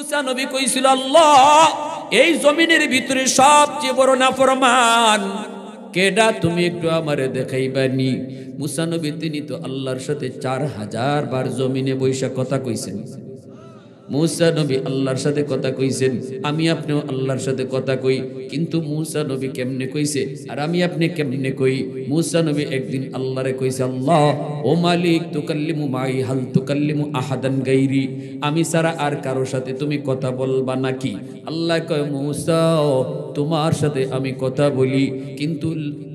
মুসা নবী কইছিল, আল্লাহ এই জমিনের ভিতরে সবচেয়ে বড় নাফরমান কেডা, তুমি একটু আমারে দেখাইবানি। মুসা নবী তিনি তো আল্লাহর সাথে 4000 বার জমিনে বৈশা কথা কইছেন। মুসা নবী আল্লাহর সাথে কথা কইছেন, আমি আপনিও আল্লাহর সাথে কথা কই, কিন্তু মুসা নবী কেমনে কইছে আর আমি আপনি কেমনে কই? মুসা নবী একদিন আল্লাহরে কইছে, আল্লাহ ও মালিক, তুকাল্লিমু মাই হাল তুকাল্লিমু আহাদান গায়রি, আমি ছাড়া আর কারোর সাথে তুমি কথা বলবা নাকি? আল্লাহ কয়, মুসা তোমার সাথে আমি কথা বলি, কিন্তু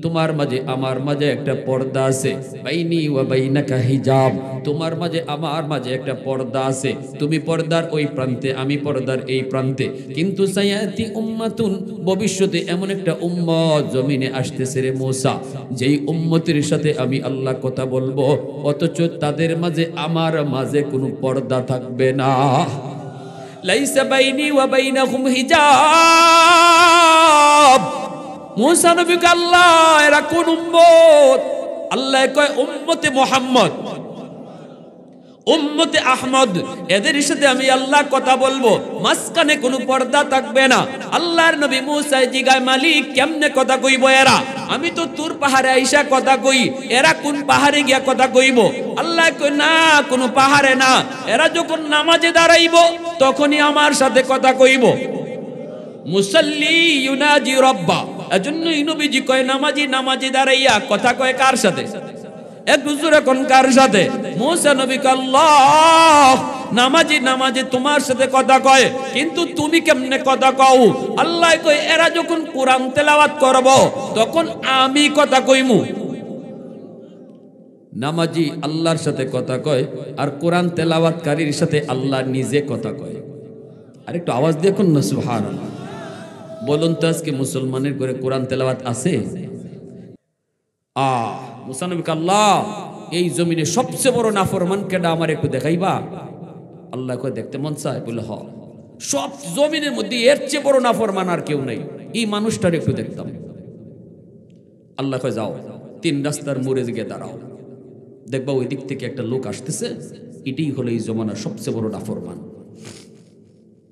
তোমার মাঝে আমার মাঝে একটা পর্দা আছে, বাইনি ওয়া বাইনাকা হিজাব, তোমার মাঝে আমার মাঝে একটা পর্দা আছে, তুমি পর্দার ওই প্রান্তে, আমি পর্দার এই প্রান্তে। কিন্তু সায়াতি উম্মাতুন, ভবিষ্যতে এমন একটা উম্মত জমিনে আসতেছে রে মুসা, যেই উম্মতের সাথে আমি আল্লাহ কথা বলবো, অথচ তাদের মাঝে আমার মাঝে কোনো পর্দা থাকবে না। লাইসা বাইনি ওয়া বাইনাহুম হিজাব। মুসা নবীকে আল্লাহ, এরা কোন উম্মত? আল্লাহ কয় উম্মতে মুহাম্মদ, উম্মতে আহমদ, এদের সাথে আমি আল্লাহ কথা বলবো, মাঝখানে কোনো পর্দা থাকবে না। আল্লাহর নবী মুসা জিগায়, মালিক কেমনে কথা কইব এরা? আমি তো তুর পাহাড়ে আইসা কথা কই, এরা কোন পাহাড়ে গিয়া কথা কইব? আল্লাহ কই, না, কোনো পাহাড়ে না, এরা যখন নামাজে দাঁড়াইব তখনই আমার সাথে কথা কইব। মুসাল্লি ইউনাজি রব্বা, এজন্যই নবীজি কয় নামাজি নামাজে দাঁড়াইয়া কথা কয় কার সাথে? একটু জোরে কোন কার সাথে? মুসা নবী কয়, আল্লাহ নামাজি নামাজে তোমার সাথে কথা কয়, কিন্তু তুমি কেমনে কথা কও? আল্লাহ কয়, এরা যখন কোরআন তেলাওয়াত করব তখন আমি কথা কইমু। নামাজি আল্লাহর সাথে কথা কয়, আর কোরআন তেলাওয়াতকারীর সাথে আল্লাহ নিজে কথা কয়। আর একটু আওয়াজ দেখুন না, সুবহানাল্লাহ। বলুন তো আজকে মুসলমানের ঘরে কোরআন তেলাওয়াত আছে? মুসা নবী কয়, আল্লাহ এই জমিনে সবচেয়ে বড় নাফরমান কেডা, আমার একটু দেখাইবা? আল্লাহ কয়, দেখতে মন চায়? বলে হ, সব জমিনের মধ্যে এর চেয়ে বড় নাফরমান আর কেউ নাই, এই মানুষটার একটু দেখতাম। আল্লাহ কয়, যাও 3 রাস্তার মোড়ে গিয়ে দাঁড়াও, দেখবা ওই দিক থেকে একটা লোক আসতেছে, এটাই হলো এই জমানার সবচেয়ে বড় নাফরমান।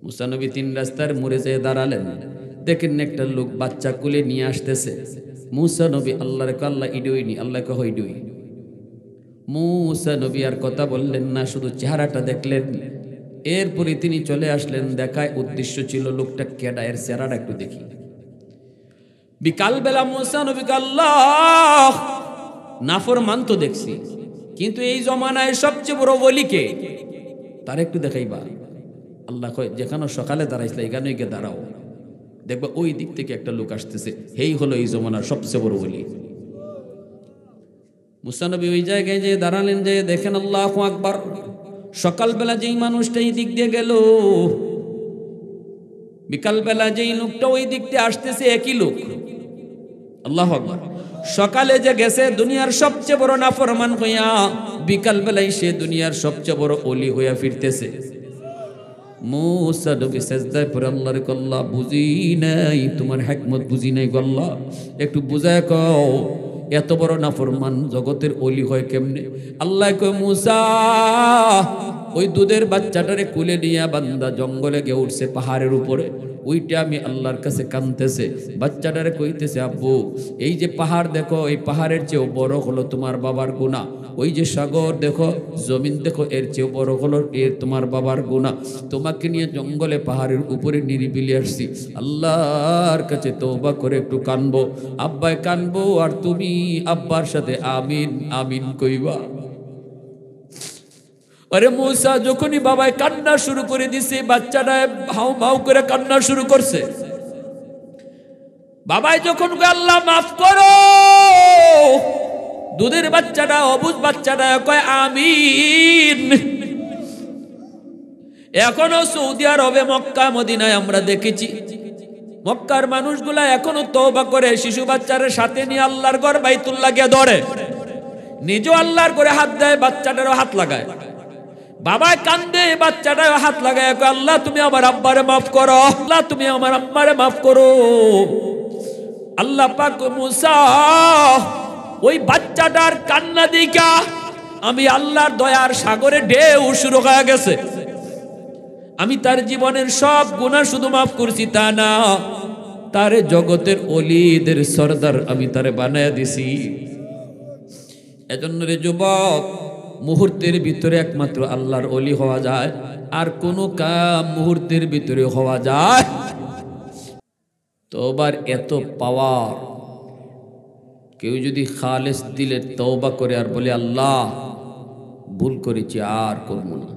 মুসা নবী 3 রাস্তার মোড়ে যেয়ে দাঁড়ালেন, দেখেন একটা লোক বাচ্চা কোলে নিয়ে আসতেছে। মুসা নবী আল্লাহর কয়, আল্লাহ ইডুইনি। আল্লাহ কয়, ইডুই। মুসা নবী আর কথা বললেন না, শুধু চেহারাটা দেখলেন। এরপরে তিনি চলে আসলেন, দেখায় উদ্দেশ্য ছিল লোকটা কেডা, এর চেহারাটা একটু দেখি। বিকালবেলা মুসা নবী কয়, আল্লাহ নাফরমান তো দেখছি, কিন্তু এই জমানায় সবচেয়ে বড় ওলিকে, তার একটু দেখাইবা। আল্লাহ কয়, যেখানে সকালে দাঁড়াইছিল এখানে গিয়ে দাঁড়াও, দেখবা ওই দিক থেকে একটা লোক আসতেছে, এই হলো এই জমানার সবচেয়ে বড় ওলি। মুসা নবী ওই জায়গায় যে দাঁড়ালেন, যে দেখেন আল্লাহু আকবার, সকালবেলা যেই মানুষটা এই দিক দিয়ে গেল, বিকালবেলা যেই লোকটা ওই দিক দিয়ে আসতেছে একই লোক। আল্লাহু আকবার। সকালে যে গেছে দুনিয়ার সবচেয়ে বড় নাফরমান হইয়া, বিকালবেলায় সে দুনিয়ার সবচেয়ে বড় ওলি হইয়া ফিরতেছে। মুসা নবী সিজদায় পড়ে আল্লাহর কয়, আল্লাহ বুঝি নাই, তোমার হিকমত বুঝি নাই গো আল্লাহ, একটু বুঝায় কও এত বড় নাফরমান জগতের ওলি হয় কেমনে? আল্লাহ কয়, মুসা ওই দুধের বাচ্চাটারে কুলে নিয়ে বান্দা জঙ্গলে গিয়ে উঠছে পাহাড়ের উপরে, ওইটা আমি আল্লাহর কাছে কাঁদতেছে। বাচ্চাটারে কইতেছে, আব্বু এই যে পাহাড় দেখো, এই পাহাড়ের চেয়েও বড় হলো তোমার বাবার গুনাহ। ওই যে সাগর দেখো, জমিন দেখো, এর চেয়েও বড় হলো এর তোমার বাবার গুনাহ। তোমাকে নিয়ে জঙ্গলে পাহাড়ের উপরে নিরিবিলি আসছি, আল্লাহর কাছে তওবা করে একটু কানবো। আব্বাই কানবো আর তুমি আব্বার সাথে আমিন আমিন কইবা। আরে মুসা যখনই বাবাই কান্না শুরু করে দিছে, বাচ্চাটা ভাও ভাও করে কান্না শুরু করছে। বাবাই যখন আল্লাহ মাফ করো, দুধের বাচ্চাটা, অবুঝ বাচ্চাটা কয় আমিন। এখনো সৌদি আরবে, মক্কা, মদিনায় আমরা দেখেছি, মক্কার মানুষগুলা এখনো তওবা করে শিশু বাচ্চাদের সাথে নিয়ে আল্লাহর ঘর বাইতুল্লাহ গিয়ে ধরে, নিজেও আল্লাহর করে হাত দেয়, বাচ্চাটারও হাত লাগায়। বাবা কান্দে, বাচ্চাটাও হাত লাগায়, আল্লাহ তুমি আমার আব্বারে মাফ করো, আল্লাহ তুমি আমার আম্মারে মাফ করো। আল্লাহ পাক মুসা ওই বাচ্চাটার কান্না দেখা আমি আল্লাহর দয়ার সাগরে ঢেউ শুরু হয়ে গেছে। আমি তার জীবনের সব গুনাহ শুধু মাফ করছি তা না, তারে জগতের ওলিদের সরদার আমি তারে বানায়া দিছি। এজন্য রে যুবক, মুহূর্তের ভিতরে একমাত্র আল্লাহর ওলি হওয়া যায়, আর কোন কাম মুহূর্তের ভিতরে হওয়া যায়। তওবার এত পাওয়ার, কেউ যদি খালেস দিলে তওবা করে আর বলে আল্লাহ ভুল করেছি আর করব না,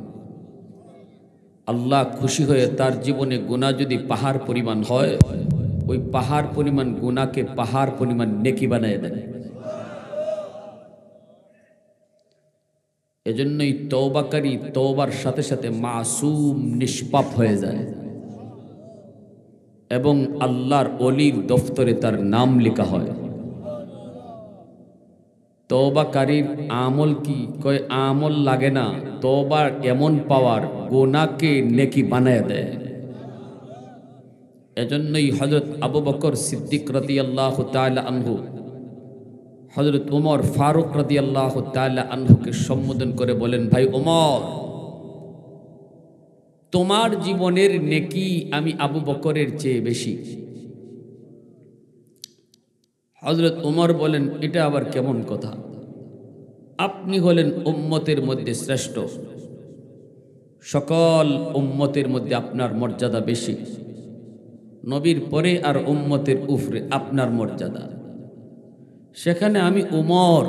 আল্লাহ খুশি হয়ে তার জীবনে গুনাহ যদি পাহাড় পরিমাণ হয়, ওই পাহাড় পরিমাণ গুনাহকে পাহাড় পরিমাণ নেকি বানিয়ে দেন। এজন্যই তওবাকারী তওবার সাথে সাথে মাসুম নিষ্পাপ হয়ে যায় এবং আল্লাহর ওলির দফতরে তার নাম লেখা হয়। তওবাকারীর আমল কি? কয় আমল লাগে না, তওবার এমন পাওয়ার গুনাহকে নেকি বানায় দেয়। এজন্যই হযরত আবু বকর সিদ্দিক রাদিয়াল্লাহু তাআলা আনহু হযরত ওমর ফারুক রাদিয়াল্লাহু তাআলা আনহুকে সম্বোধন করে বলেন, ভাই ওমর, তোমার জীবনের নেকি আমি আবু বকরের চেয়ে বেশি। হযরত ওমর বলেন, এটা আবার কেমন কথা? আপনি হলেন উম্মতের মধ্যে শ্রেষ্ঠ, সকল উম্মতের মধ্যে আপনার মর্যাদা বেশি, নবীর পরে আর উম্মতের উপরে আপনার মর্যাদা, সেখানে আমি ওমর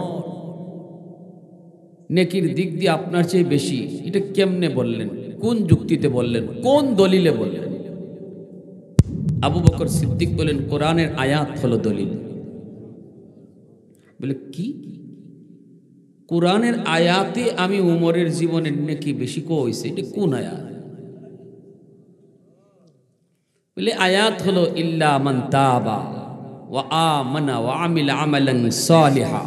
নেকির দিক দিয়ে আপনার চেয়ে বেশি, এটা কেমনে বললেন? কোন যুক্তিতে বললেন? কোন দলিলে বললেন? আবু বকর সিদ্দিক বলেন, কোরআনের আয়াত হলো দলিল। বলে কি? কোরআনের আয়াতে আমি উমরের জীবনের নেকি বেশি কইছে, এটা কোন আয়াত? বলে আয়াত হলো ইল্লা মান তাবা ওয়া আমানা ওয়া আমিলা আমালান সালিহা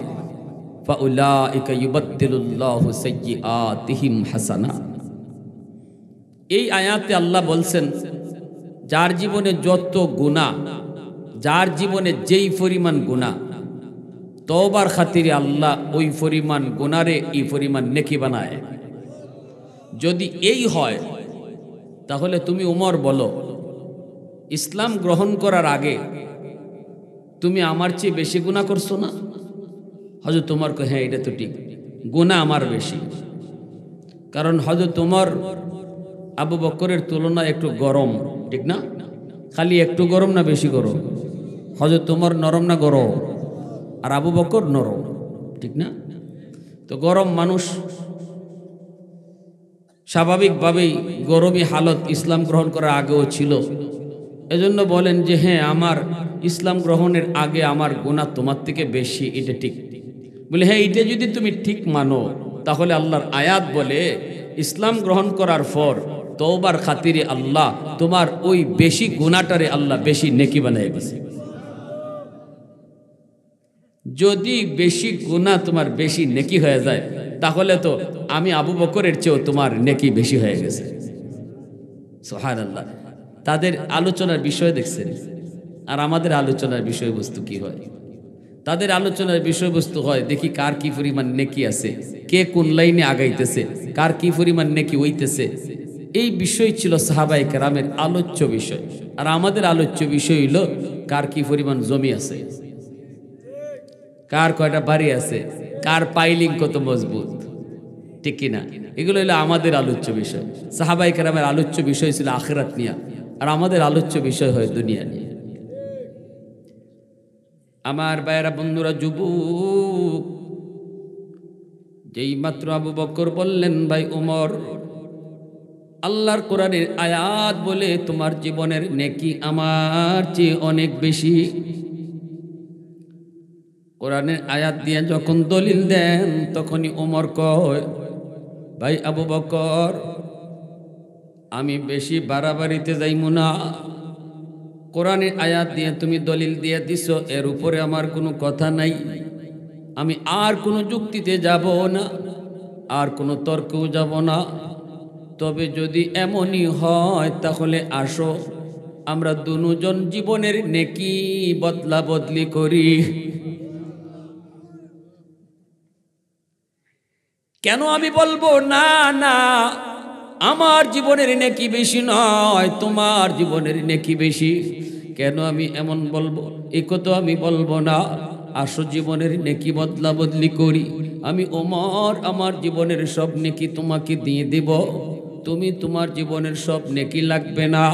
ফাউলাইকা ইউবাদদিলুল্লাহু সাইয়্যাতিহিম হাসানাত। এই আয়াতে আল্লাহ বলছেন, যার জীবনে যত গুনাহ, যার জীবনে যেই পরিমাণ গুনাহ, তওবার খাতিরে আল্লাহ ওই পরিমাণ গুনারে এই পরিমাণ নেকি বানায়। যদি এই হয় তাহলে তুমি উমর বলো, ইসলাম গ্রহণ করার আগে তুমি আমার চেয়ে বেশি গুনাহ করছো না? হযরত ওমর কয়, হ্যাঁ এটা তো ঠিক, গুনাহ আমার বেশি। কারণ হযরত ওমর আবু বকরের তুলনায় একটু গরম, ঠিক না? খালি একটু গরম না বেশি গরম? হযরত ওমর নরম না গরম? আর আবু বকর নরম, ঠিক না? তো গরম মানুষ স্বাভাবিকভাবেই গরমই হালত ইসলাম গ্রহণ করার আগেও ছিল। এজন্য বলেন যে হ্যাঁ, আমার ইসলাম গ্রহণের আগে আমার গুনাহ তোমার থেকে বেশি, এটা ঠিক। বলে হ্যাঁ, এটা যদি তুমি ঠিক মানো তাহলে আল্লাহর আয়াত বলে ইসলাম গ্রহণ করার পর তওবার খাতিরে আল্লাহ তোমার ওই বেশি গুনাহটারে আল্লাহ বেশি নেকি বানায় দিয়েছে। যদি বেশি গুনাহ তোমার বেশি নেকি হয়ে যায় তাহলে তো আমি আবু বকরের চেয়েও তোমার নেকি বেশি হয়ে গেছে। সুবহানাল্লাহ। তাদের আলোচনার বিষয় দেখছেন, আর আমাদের আলোচনার বিষয়বস্তু কি হয়? তাদের আলোচনার বিষয়বস্তু হয় দেখি কার কি পরিমাণ নেকি আছে, কে কোন লাইনে আগাইতেছে, কার কি পরিমাণ নেকি হইতেছে। এই বিষয় ছিল সাহাবায়ে কেরামের আলোচ্য বিষয়। আর আমাদের আলোচ্য বিষয় হইল কার কি পরিমাণ জমি আছে, কার কয়টা বাড়ি আছে, কার পাইলিং কত মজবুত, ঠিক কিনা? এগুলো হলো আমাদের আলোচ্য বিষয়। সাহাবায়ে কেরামের আলোচ্য বিষয় ছিল আখিরাত নিয়ে, আর আমাদের আলোচ্য বিষয় হয় দুনিয়া নিয়ে। আমার ভাইয়েরা, বন্ধুরা, যুবক, যেই মাত্র আবু বকর বললেন, ভাই ওমর, আল্লাহর কোরআনের আয়াত বলে তোমার জীবনের নেকি আমার চেয়ে অনেক বেশি। কোরআনের আয়াত দিয়ে যখন দলিল দেন তখনই ওমর কয়, ভাই আবু বকর, আমি বেশি বাড়াবাড়িতে যাইমু না। কোরআনের আয়াত দিয়ে তুমি দলিল দিয়ে দিছো, এর উপরে আমার কোনো কথা নাই। আমি আর কোনো যুক্তিতে যাব না, আর কোনো তর্কেও যাব না। তবে যদি এমনই হয় তাহলে আসো আমরা দুজন জীবনের নেকি বদলা বদলি করি। কেন আমি বলবো না না, আমার জীবনের নেকি বেশি নয়, তোমার জীবনের নেকি বেশি। কেন আমি এমন বলবো? এই কথা আমি বলবো না। আসো জীবনের নেকি বদলা বদলি করি। আমি ওমর আমার জীবনের সব নেকি তোমাকে দিয়ে দেব। তুমি তোমার জীবনের সব নেকি লাগবে না,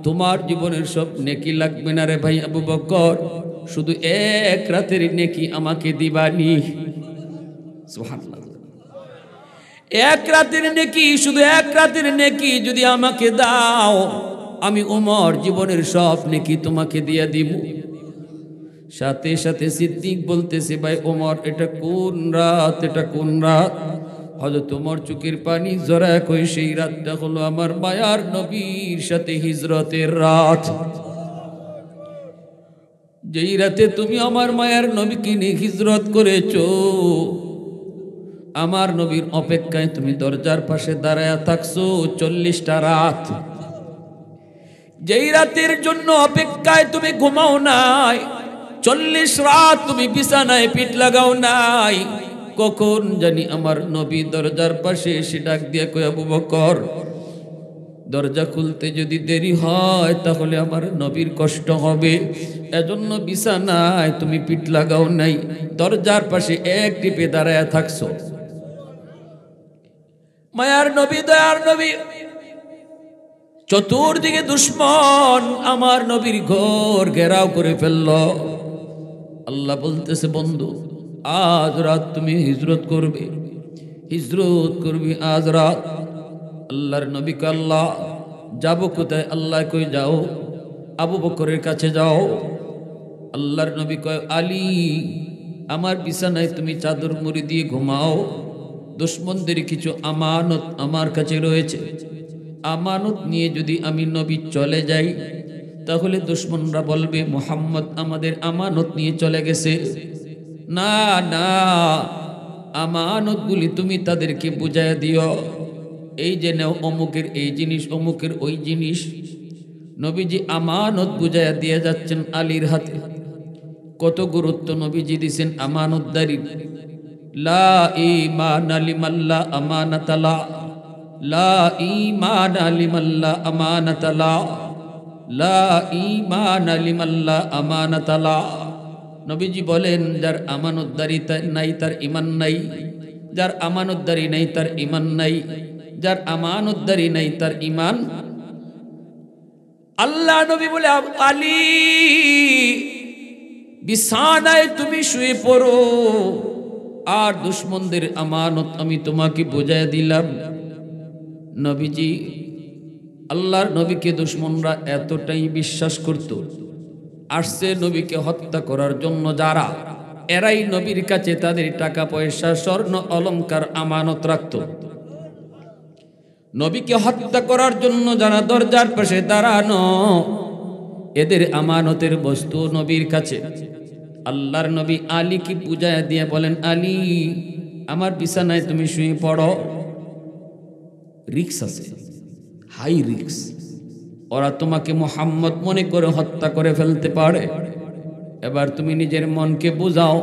তোমার জীবনের সব নেকি লাগবে না রে ভাই আবু বকর, শুধু এক রাতের নেকি আমাকে দিবানি। সুবহানাল্লাহ। এক রাতের নেকি, শুধু এক রাতের নেকি যদি আমাকে দাও, আমি ওমর জীবনের সব নেকি তোমাকে দিয়ে দিব। সাথে সাথে সিদ্দিক বলতেছে, ভাই ওমর এটা কোন রাত, এটা কোন রাত? হযরত ওমর চোখের পানি জড়ায় কই, সেই রাতটা হলো আমার মায়ার নবীর সাথে হিজরতের রাত। যেই রাতে তুমি আমার মায়ার নবীকে নিয়ে হিজরত করেছো, আমার নবীর অপেক্ষায় তুমি দরজার পাশে দাঁড়ায়া থাকছো 40টা রাত। যেই রাতের জন্য অপেক্ষায় তুমি ঘুমাও নাই, 40 রাত তুমি বিছানায় পিঠ লাগাও নাই, কখন জানি আমার নবী দরজার পাশে এসে ডাক দিয়ে কই, আবু বকর দরজা খুলতে যদি দেরি হয় তাহলে আমার নবীর কষ্ট হবে, এজন্য বিছানায় তুমি পিঠ লাগাও নাই, দরজার পাশে এক টিপে দাঁড়ায়া থাকছো। মায়ার নবী, দয়ার নবী, চতুর্দিকে দুশ্মন আমার নবীর ঘর ঘেরাও করে ফেলল। আল্লাহ বলতেছে, বন্ধু আজ রাত তুমি হিজরত করবে, হিজরত করবি আজ রাত। আল্লাহর নবীকে আল্লাহ, যাবো কোথায়? আল্লাহ কই যাও আবু বকরের কাছে যাও। আল্লাহর নবী কয়, আলী আমার বিছানায় তুমি চাদর মুড়ি দিয়ে ঘুমাও, দুশ্মনদের কিছু আমানত আমার কাছে রয়েছে, আমানত নিয়ে যদি আমি নবী চলে যাই তাহলে দুশ্মনরা বলবে মুহাম্মদ আমাদের আমানত নিয়ে চলে গেছে। না না, আমানতগুলি তুমি তাদেরকে বুঝাইয়া দিও, এই যে নাও অমুকের এই জিনিস, অমুকের ওই জিনিস। নবীজি আমানত বুঝাইয়া দিয়ে যাচ্ছেন আলীর হাতে। কত গুরুত্ব নবীজি দিছেন আমানতদারি। লা ঈমান লিমাল্লা আমানাতালা, লা ঈমান লিমাল্লা আমানাতালা, লা ঈমান লিমাল্লা আমানাতালা। নবীজি বলেন, যার আমানতদারি নাই তার ঈমান নাই, যার আমানতদারি নাই তার ঈমান নাই, যার আমানতদারি নাই তার ঈমান। আল্লাহ নবী বলে, আলী বিছানায় তুমি শুয়ে পড়ো, আর দুশ্মনদের আমানত আমি তোমাকে বোঝায় দিলাম। নবীজি, আল্লাহর নবীকে দুশ্মনরা এতটাই বিশ্বাস করত, আসছে নবীকে হত্যা করার জন্য যারা, এরাই নবীর কাছে তাদের টাকা পয়সা স্বর্ণ অলংকার আমানত রাখত। নবীকে হত্যা করার জন্য যারা দরজার পাশে দাঁড়ানো, এদের আমানতের বস্তু নবীর কাছে। আল্লাহর নবী আলী কি বুঝায় দিয়ে বলেন, আলী আমার বিছানায় তুমি শুয়ে পড়ো। রিক্স আছে, হাই রিক্স। ওরা তোমাকে মুহাম্মদ মনে করে হত্যা করে ফেলতে পারে। এবার তুমি নিজের মনকে বুঝাও,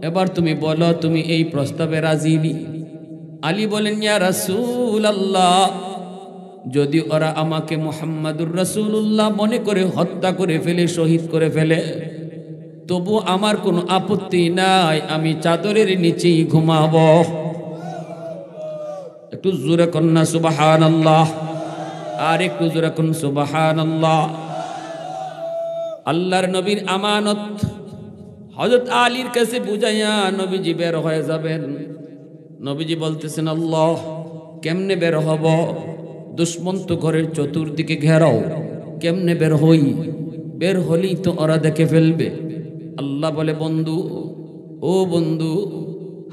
এবার তুমি বলো তুমি এই প্রস্তাবে রাজি নি? আলী বলেন, ইয়া রাসূলুল্লাহ, যদি ওরা আমাকে মুহাম্মাদুর রাসূলুল্লাহ মনে করে হত্যা করে ফেলে, শহীদ করে ফেলে, তবু আমার কোনো আপত্তি নাই, আমি চাদরের নিচেই ঘুমাবো। একটু জোরে কন্যা সুবহানাল্লাহ, আর একটু জোরে কোন সুবহানাল্লাহ। আল্লাহর নবীর আমানত হযরত আলীর কাছে বুঝাইয়া নবীজি বের হয়ে যাবেন। নবীজি বলতেছেন, আল্লাহ কেমনে বের হব? দুশ্মন তো ঘরের চতুর্দিকে ঘেরাও, কেমনে বের হই? বের হলেই তো ওরা দেখে ফেলবে। আল্লাহ বলে, বন্ধু ও বন্ধু,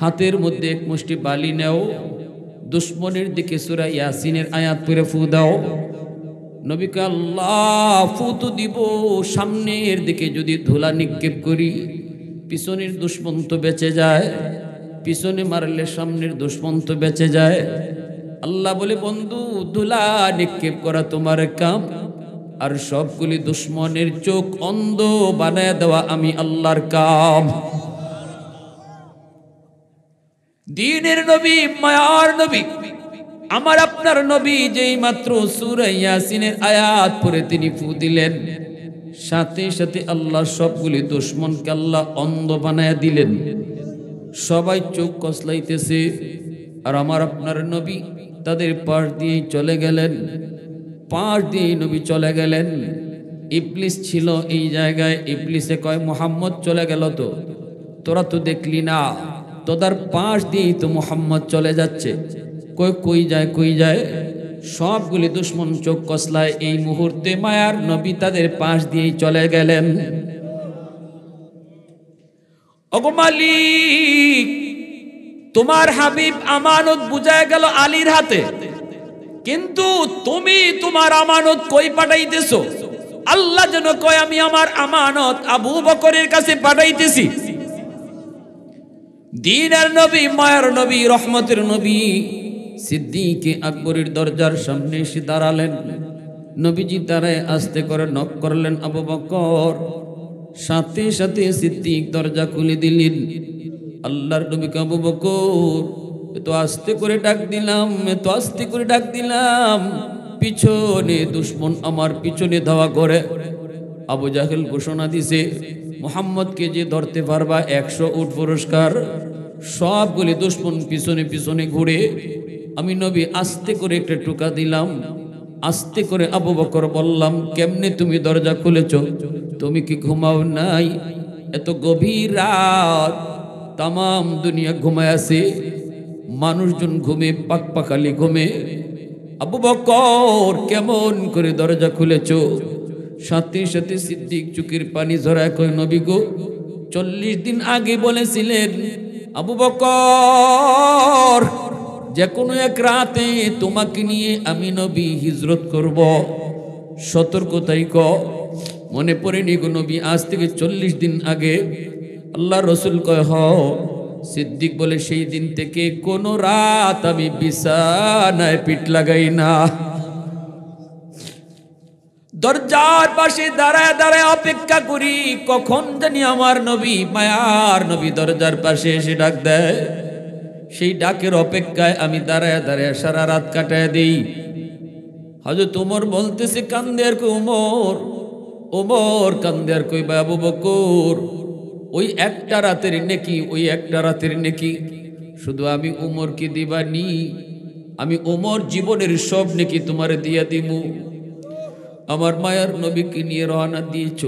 হাতের মধ্যে এক মুষ্টি বালি নেও, দুশ্মনের দিকে সূরা ইয়াসিনের আয়াত পড়ে ফু দাও। নবীকে আল্লাহ ফু তো দিব, সামনের দিকে যদি ধুলা নিক্ষেপ করি পিছনের দুশ্মন তো বেঁচে যায়, পিছনে মারলে সামনের দুশ্মন তো বেঁচে যায়। আল্লাহ বলে, বন্ধু ধুলা নিক্ষেপ করা তোমার কাম, আর সবগুলি দুশ্মনের চোখ অন্ধ বানায় দেওয়া আমি আল্লাহর কাম। দ্বীনের নবী, মায়ার নবী, আমার আপনার নবী যেই মাত্র সূরা ইয়াসিনের আয়াত পড়ে তিনি ফু দিলেন, সাথে সাথে আল্লাহ সবগুলি দুশমনকে আল্লাহ অন্ধ বানায়া দিলেন। সবাই চোখ কসলাইতেছে, আর আমার আপনার নবী তাদের পাশ দিয়ে চলে গেলেন, পাশ দিয়ে নবী চলে গেলেন। ইবলিস ছিল এই জায়গায়, ইবলিসে কয় মুহাম্মদ চলে গেল, তো তোরা তো দেখলি না, তোদের পাশ দিয়েই তো মুহাম্মদ চলে যাচ্ছে, কই কই যায় কই যায়। সবগুলি দুশমন চোখ কসলায়, এই মুহূর্তে মায়ার নবী তাদের পাশ দিয়েই চলে গেলেন। ওগো মালিক, তোমার হাবিব আমানত বুঝায় গেল আলীর হাতে, কিন্তু তুমি তোমার আমানত কই পাঠাইতেছো? আল্লাহ যেন কয় আমি আমার আমানত আবু বকরের কাছে পাঠাইতেছি। দ্বীনের নবী, মায়ার নবী, রহমতের নবী সিদ্দিক আকবরের দরজার সামনে এসে দাঁড়ালেন। নবীজি দাঁড়ায় আস্তে করে নক করলেন আবু বকর, সাথে সাথে সিদ্দিক দরজা খুলে দিলেন। আল্লাহর নবীকে আবু বকর এত আস্তে করে ডাক দিলাম, এত আস্তে করে ডাক দিলাম, পিছনে দুশমন আমার পিছনে ধাওয়া করে। আবু জাহেল ঘোষণা দিছে, মুহাম্মদকে যে ধরতে পারবা 100 উট পুরস্কার। সবগুলি দুশমন পিছনে পিছনে ঘুরে আমি নবী আস্তে করে একটা টোকা দিলাম। আস্তে করে আবু বকর বললাম, কেমনে তুমি দরজা খুলেছ? তুমি কি ঘুমাও নাই? এত গভীর রাত, তাম দুনিয়া ঘুমায় আছে, মানুষজন ঘুমে, পাকপাখালি ঘুমে, আবু বকর কেমন করে দরজা খুলেছ? সাথে সাথে সিদ্দিক চুকির পানি ঝরায় কয়, নবী গো, 40 দিন আগে বলেছিলেন আবু বকর যে কোনো এক রাতে তোমাকে নিয়ে আমি নবী হিজরত করব, সতর্কতাই ক মনে পড়েনি গো নবী? আজ থেকে 40 দিন আগে। আল্লাহ রসুল কয়, হ। সিদ্দিক বলে, সেই দিন থেকে কোন রাত আমি বিছানায় পিঠ লাগাই না, দরজার পাশে দাঁড়ায় দাঁড়ায় অপেক্ষা করি কখন জানি আমার নবী, মায়ার নবী দরজার পাশে এসে ডাক দেয়। সেই ডাকের অপেক্ষায় আমি দাঁড়ায় দাঁড়ায় সারা রাত কাটায় দিই। হযরত ওমর বলতেছে, কান্দে আর কই ওমর, ওমর কান্দে আর কই আবু বকর, ওই একটা রাতের নেকি, ওই একটা রাতের নেকি শুধু আমি ওমরকে দিবানি, আমি ওমর জীবনের সব নেকি তোমারে দিয়া দিমু। আমার মায়ার নবীকে নিয়ে রওনা দিয়েছ,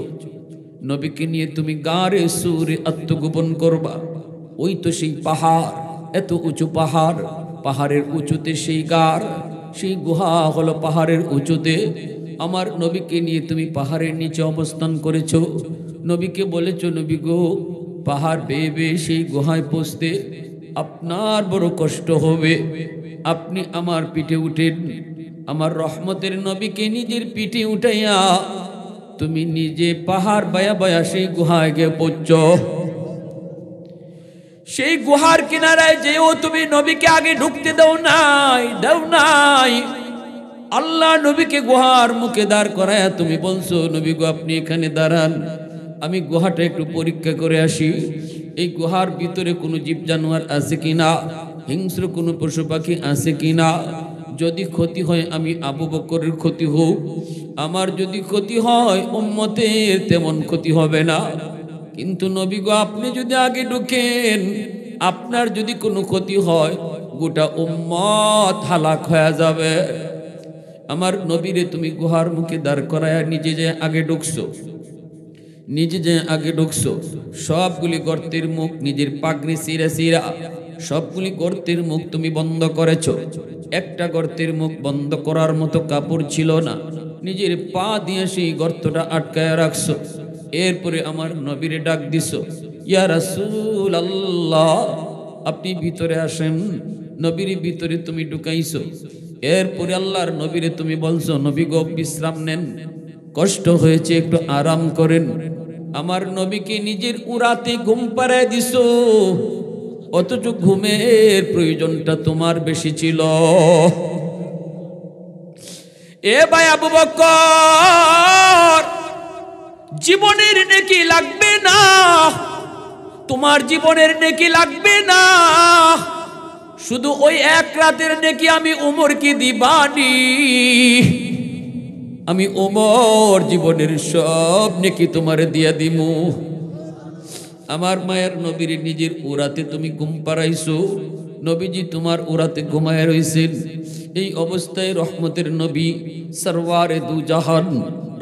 নবীকে নিয়ে তুমি গারে সুরে আত্মগোপন করবা। ওই তো সেই পাহাড়, এত উঁচু পাহাড়, পাহাড়ের উঁচুতে সেই গার, সেই গুহা হলো পাহাড়ের উঁচুতে। আমার নবীকে নিয়ে তুমি পাহাড়ের নিচে অবস্থান করেছ। নবীকে বলেছ, নবী গো, পাহাড় বেয়ে বেয়ে সেই গুহায় পৌঁছতে আপনার বড় কষ্ট হবে, আপনি আমার পিঠে উঠেন। আমার রহমতের নবীকে নিজের পিঠে উঠাইয়া তুমি নিজে পাহাড় বায়া বায়া সেই গুহায় গিয়ে পৌঁছ। সেই গুহার কিনারায় যেও তুমি নবীকে আগে ঢুকতে দাও নাই, দাও নাই। আল্লাহ নবীকে গুহার মুখে দাঁড় করায়া তুমি বলছো, নবী গো আপনি এখানে দাঁড়ান, আমি গুহাটা একটু পরীক্ষা করে আসি। এই গুহার ভিতরে কোনো জীব জানোয়ার আছে কিনা, হিংস্র কোনো পশু পাখি আছে কিনা। যদি ক্ষতি হয় আমি আবু বকরের ক্ষতি হোক, আমার যদি ক্ষতি হয় উম্মতের তেমন ক্ষতি হবে না। কিন্তু নবী গো আপনি যদি আগে ঢুকেন, আপনার যদি কোনো ক্ষতি হয় গোটা উম্মত হালাক হয়ে যাবে। আমার নবীরে তুমি গুহার মুখে দাঁড় করায়া নিজে যে আগে ঢুকছো, নিজে যে আগে ঢুকছো, সবগুলি গর্তের মুখ নিজের পাগড়ি চিরা চিরা সবগুলি গর্তের মুখ তুমি বন্ধ করেছো। একটা গর্তের মুখ বন্ধ করার মতো কাপড় ছিল না, নিজের পা দিয়ে সেই গর্তটা আটকায় রাখছো। এরপরে আমার নবীরে ডাক দিছো, ইয়া রাসূলুল্লাহ আপনি ভিতরে আসেন। নবীর ভিতরে তুমি ঢুকাইছো। এরপরে আল্লাহর নবীরে তুমি বলছো, নবী গো বিশ্রাম নেন, কষ্ট হয়েছে একটু আরাম করেন। আমার নবীকে নিজের উরাতে ঘুম পাড়ায় দিছো, অথচ ঘুমের প্রয়োজনটা তোমার বেশি ছিল। এ ভাই আবু বকর, জীবনের নেকি লাগবে না, তোমার জীবনের নেকি লাগবে না, শুধু ওই এক রাতের নেকি আমি উমর কি দিবানি, আমি উমর জীবনের সব নেকি তোমারে দিয়া দিমু। আমার মায়ের নবীর নিজের উরাতে তুমি ঘুম পাড়াইছো, নবীজি তোমার উরাতে ঘুমায় রইছেন। এই অবস্থায় রহমতের নবী সরওয়ারে দু জাহান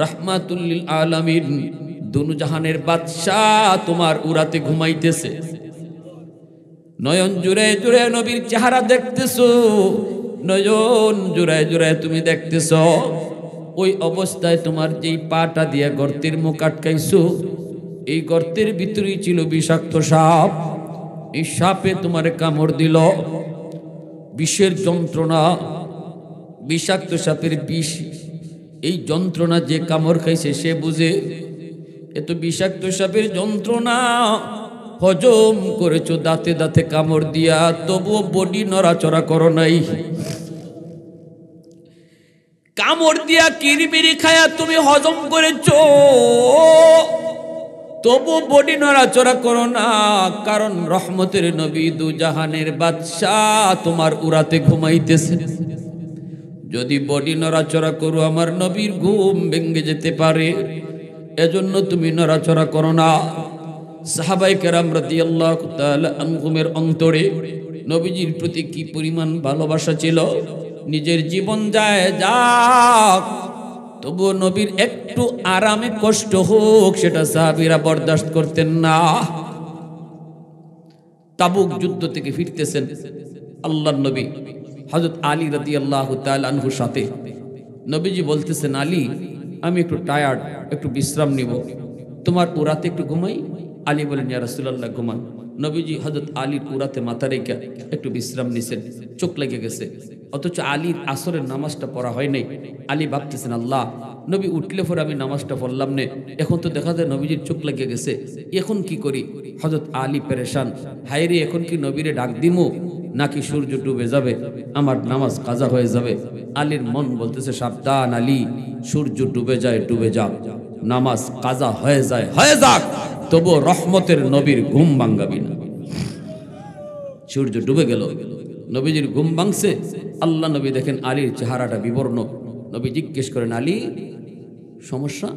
রাহমাতুল লিল আলামিন দুনু জাহানের বাদশাহ তোমার উরাতে ঘুমাইতেছে। নয়ন জুড়ে জুড়ে নবীর চেহারা দেখতেছো, নয়ন জুড়ে জুড়ে তুমি দেখতেছ। ওই অবস্থায় তোমার যেই পাটা দিয়ে গর্তের মুখ আটকাইছো, এই গর্তের ভিতরেই ছিল বিষাক্ত সাপ। এই সাপে তোমার কামড় দিল, বিষের যন্ত্রণা, বিষাক্ত সাপের বিষ। এই যন্ত্রণা যে কামড় খাইছে সে বুঝে এত বিষাক্ত সাপের যন্ত্রণা হজম করেছো দাঁতে দাঁতে কামড় দিয়া, তবুও বডি নড়াচড়া করো নাই। কামড় দিয়া কিরিমিরি খায়া তুমি হজম করেছো, তবু বডি নড়াচড়া করো না, কারণ রহমতের নবী দু জাহানের বাদশাহ তোমার উরাতে ঘুমাইতেছে। যদি বডি নড়াচড়া করো আমার নবীর ঘুম ভেঙে যেতে পারে, এজন্য তুমি নড়াচড়া করো না। সাহাবায়ে কেরাম রাদিয়াল্লাহু তাআলা আনহুমের অন্তরে নবীজির প্রতি কি পরিমাণ ভালোবাসা ছিল। নিজের জীবন যায় যাক, তবুও নবীর একটু আরামে কষ্ট হোক সেটা সাহাবীরা বরদাস্ত করতেন না। তাবুক যুদ্ধ থেকে ফিরতেছেন আল্লাহর নবী হযরত আলী রাদিয়াল্লাহু তাআলা আনহুর সাথে। নবীজি বলতেছেন, আলী আমি একটু টায়ার্ড, একটু বিশ্রাম নিব, তোমার উরাতে একটু ঘুমাই। আলী বলেন, ইয়া রাসূলুল্লাহ ঘুমান। নবীজি হযরত আলীর উরাতে মাথা রেখে একটু বিশ্রাম নিছেন, চোখ লেগে গেছে। অথচ আলীর আসরের নামাজটা পড়া হয় নাই। আলী ভাবতেছেন, আল্লাহ নবী উঠলে পরে আমি নামাজটা পড়লাম না, এখন তো দেখা যায় নবীজির চোখ লেগে গেছে, এখন কি করি। হযরত আলী পেরেশান, হায়রে এখন কি নবীরে ডাক দিমু নাকি সূর্য ডুবে যাবে, আমার নামাজ কাজা হয়ে যাবে। আলীর মন বলতেছে, সাবধান আলী, সূর্য ডুবে যায় ডুবে যাক, নামাজ কাজা হয়ে যায় হয়ে যাক, তবু রহমতের নবীর ঘুম ভাঙ্গাবি না। সূর্য ডুবে গেল, নবীজির ঘুম ভাঙছে। আল্লাহ নবী দেখেন আলীর চেহারাটা বিবর্ণ। নবী জিজ্ঞেস করেন, আলী সমস্যা?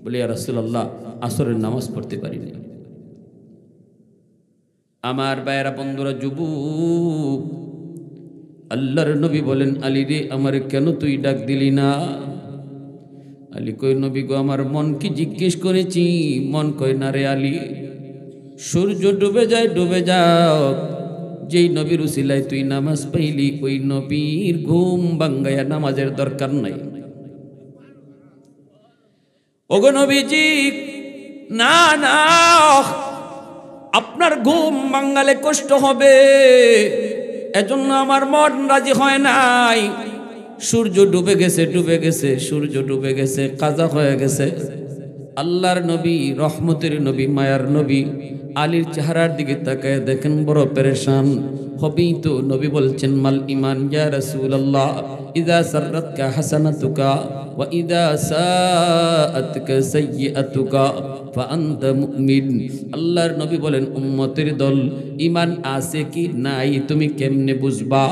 বলে, ইয়া রাসূলুল্লাহ আসরের নামাজ পড়তে পারিনি। আমার ভাইয়েরা বন্ধুরা যুবক, আল্লাহর নবী বলেন, আলী রে আমার কেন তুই ডাক দিলি না? আলী কই, নবী গো আমার মন কি জিজ্ঞেস করেছি? মন কয় না রে আলী, সূর্য ডুবে যায় ডুবে যাও, যেই নবীর উসিলায় তুই নামাজ পাইলি ওই নবীর ঘুম ভাঙ্গায়া নামাজের দরকার নাই। ওগো নবীজি, না না, আপনার ঘুম ভাঙ্গালে কষ্ট হবে, এজন্য আমার মন রাজি হয় নাই। সূর্য ডুবে গেছে ডুবে গেছে, সূর্য ডুবে গেছে, কাজা হয়ে গেছে। আল্লাহর নবী রহমতের নবী মায়ার নবী আলীর চেহারার দিকে তাকায় দেখেন বড় পেরেশান। হবেই তো। নবী বলছেন, মাল ইমান ইয়া রাসূলুল্লাহ, ইযা সাররাতকা হাসানাতুকা ওয়া ইযা সাআতকা সাইয়্যাতুকা ফাআনতা মুমিন। আল্লাহর নবী বলেন, উম্মতের দল ইমান আছে কি নাই তুমি কেমনে বুঝবা?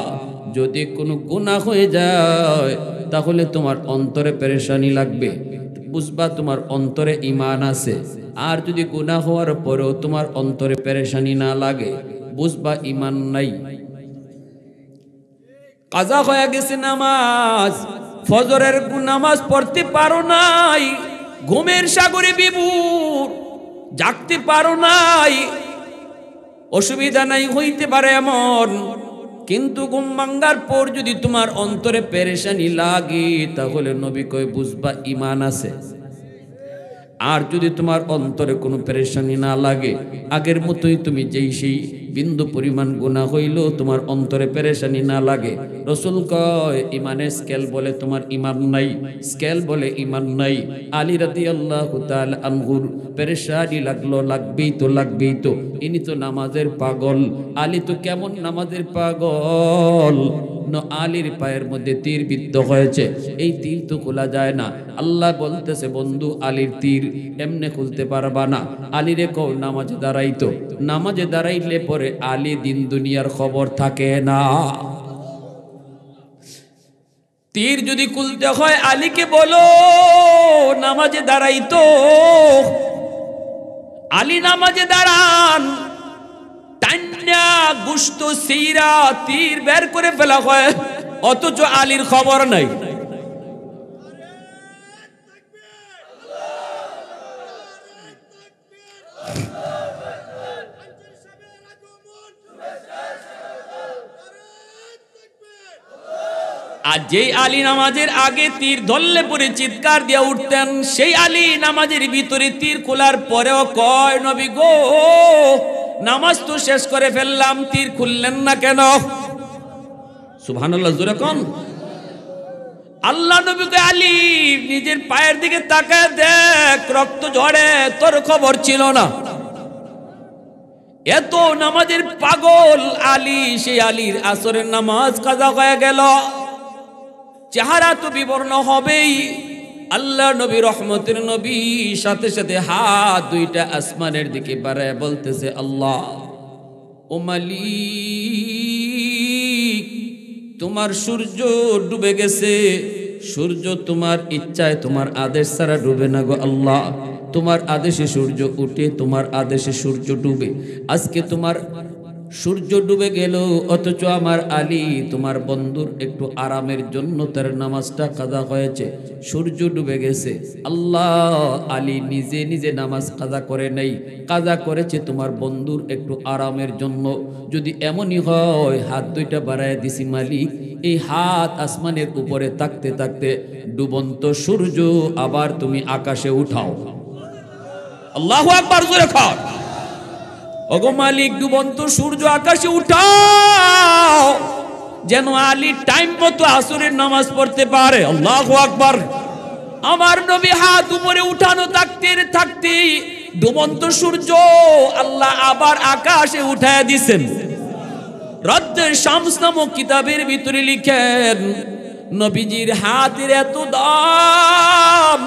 যদি কোনো গুনাহ হয়ে যায় তাহলে তোমার অন্তরে পেরেশানি লাগবে, বুঝবা তোমার অন্তরে ইমান আছে। আর যদি গুনাহ হওয়ার পরেও তোমার অন্তরে পেরেশানি না লাগে, বুঝবা ইমান নাই। কাজা হয়ে গেছে নামাজ, ফজরের নামাজ পড়তে পারো নাই, ঘুমের সাগরে বিভোর, জাগতে পারো নাই। অসুবিধা নাই, হইতে পারে এমন, কিন্তু ঘুম ভাঙ্গার পর যদি তোমার অন্তরে পেরেশানি লাগে তাহলে নবী কয় বুঝবা ইমান আছে। আর যদি তোমার অন্তরে কোনো পেরেশানি না লাগে, আগের মতোই তুমি যেই সেই বিন্দু পরিমাণ গুনাহ হইলেও তোমার অন্তরে পেরেশানি না লাগে, রাসূল কয় ইমানের স্কেল বলে তোমার ইমান নাই, স্কেল বলে ইমান নাই। আলী রাদিয়াল্লাহু তাআলা আনহুর পেরেশানি লাগলো, লাগবেই তো লাগবেই তো, ইনি তো নামাজের পাগল। আলী তো কেমন নামাজের পাগল, আলীর পায়ের মধ্যে তীর বিদ্ধ হয়েছে, এই তীর তো খোলা যায় না। আল্লাহ বলতেছে বন্ধু আলীর তীর এমনে খুলতে পারবা না, আলীরে কও নামাজে দাঁড়াইতো, নামাজে দাঁড়াইলে পরে আলী দিন দুনিয়ার খবর থাকে না। তীর যদি খুলতে হয় আলীকে বলো নামাজে দাঁড়াইতো, আলী নামাজে দাঁড়ান, টান্না গুস্ত সিরা তীর বের করে ফেলা হয়, অথচ আলীর খবর নাই। আর যেই আলী নামাজের আগে তীর ধরলে পরে চিৎকার দিয়ে উঠতেন, সেই আলী নামাজের ভিতরে তীর খোলার পরেও কয় নবী গো নামাজ তো শেষ করে ফেললাম, তীর খুললেন না কেন? সুবহানাল্লাহ, জোরে কোন। আল্লাহ নবী কয় আলী নিজের পায়ের দিকে তাকায় দেখ, রক্ত ঝরে, তোর খবর ছিল না। এত নামাজের পাগল আলী, সেই আলীর আসরের নামাজ কাজা হয়ে গেল, চেহারা তো বিবর্ণ হবেই। আল্লাহ নবী রহমতের নবী সাথে সাথে হাত দুইটা আসমানের দিকে বাড়ায় বলতেছে আল্লাহ ও মালিক, তোমার সূর্য ডুবে গেছে, সূর্য তোমার ইচ্ছায় তোমার আদেশ ছাড়া ডুবে না গো আল্লাহ, তোমার আদেশে সূর্য উঠে, তোমার আদেশে সূর্য ডুবে। আজকে তোমার সূর্য ডুবে গেল, অথচ আমার আলী তোমার বন্ধুর একটু আরামের জন্য তার নামাজটা কাজা হয়েছে, সূর্য ডুবে গেছে। আল্লাহ আলী নিজে নিজে নামাজ কাজা করে নাই, কাজা করেছে তোমার বন্ধুর একটু আরামের জন্য। যদি এমনই হয় হাত দুইটা বাড়ায় দিছি মালিক, এই হাত আসমানের উপরে থাকতে থাকতে ডুবন্ত সূর্য আবার তুমি আকাশে উঠাও। আল্লাহু আকবার, জোরে খাও। ওগো মালিক, ডুবন্ত সূর্য আকাশে উঠাও, যেন আলী টাইম মতো আসরের নামাজ পড়তে পারে। আল্লাহু আকবার। আমার নবী হাত উপরে উঠানো থাকতে থাকতে ডুবন্ত সূর্য আল্লাহ আবার আকাশে উঠায় দিছেন। রদ্দের শামস নামক কিতাবের ভিতরে লিখেন নবীজির হাতের এত দাম,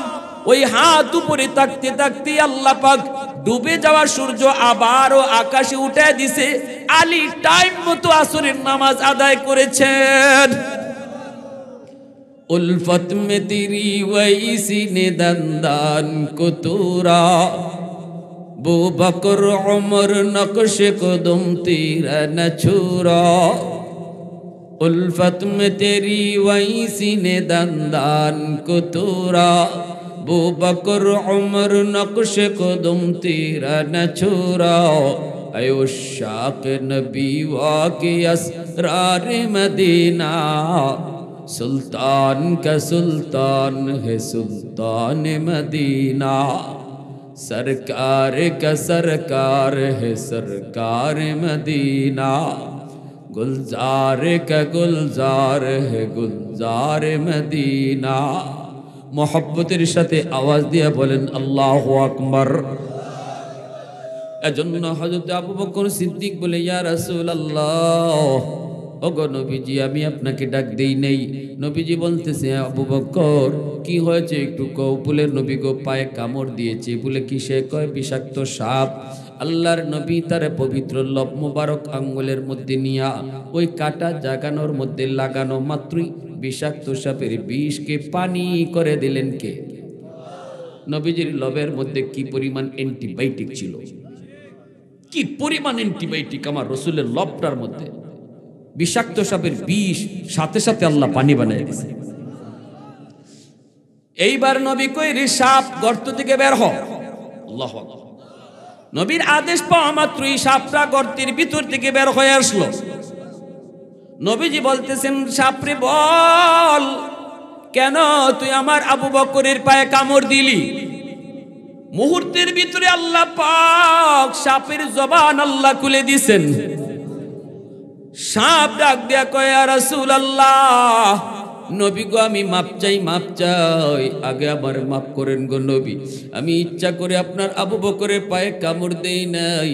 ওই হাত উপরে থাকতে থাকতে আল্লাহ পাক ডুবে যাওয়া সূর্য আবারও আকাশে উঠে দিছে, আলী টাইম মতো আসরের নামাজ আদায় করেছেন। উলফত মে তেরি ওয়াইসি নে দন্দান কো তোরা, বু বকর উমর নকশে কদম তেরা ন ছুরা। উলফত মে তেরি ওয়াইসি নে দন্দান কো তোরা, बू बकर उमर नक्श कदम तेरा न छोरा। अयो शाक नबी वाक़े असरार मदीना, सुल्तान का सुल्तान है सुल्तान मदीना, सरकार का सरकार है सरकार मदीना, गुलजार का गुलजार है गुलजार मदीना। मोहब्बतेर साथे आवाज दिया बोलें अल्लाहु আকবার। এজন্য হযরত আবু বকর সিদ্দিক বলে ইয়া রাসূলুল্লাহ, ওগো নবীজি আমি আপনাকে ডাক দেই নাই। নবীজি বলতেছে আবু বকর কি হয়েছে একটু কও। বলে নবী গো পায়ে কামড় দিয়েছে। বলে কিসে? কয় বিষাক্ত সাপ। আল্লাহর নবী তার পবিত্র লব মুবারক আঙ্গুলের মধ্যে নিয়া ওই কাটা জাগানোর মধ্যে লাগানো মাত্রই বিষাক্ত সাপের বিষকে পানি করে দিলেন কে? নবীজির লবের মধ্যে কি পরিমাণ অ্যান্টিবায়োটিক ছিল, কি পরিমাণ অ্যান্টিবায়োটিক আমার রসুলের লবটার মধ্যে। বিষাক্ত সাপের বিষ সাথে সাথে আল্লাহ পানি বানিয়ে দিয়েছে। এইবার নবী কই রে সাপ গর্ত থেকে বের হ। আল্লাহু আকবার। নবীর আদেশ পাওয়া মাত্রই সাপটা গর্তের ভিতর থেকে বের হয়ে আসলো। নবীজি বলতেছেন সাপরে বল কেন তুই আমার আবু বকরের পায়ে কামড় দিলি? মুহূর্তের ভিতরে আল্লাহ পাক সাপের জবান আল্লাহ খুলে দিয়েছেন। সাপ ডাক দিয়া কয় ইয়া রাসূলুল্লাহ, নবী গো আমি মাপ চাই মাপ চাই, আগে আমার মাফ করেন গো নবী। আমি ইচ্ছা করে আপনার আবু বকরের পায়ে কামড় দেই নাই,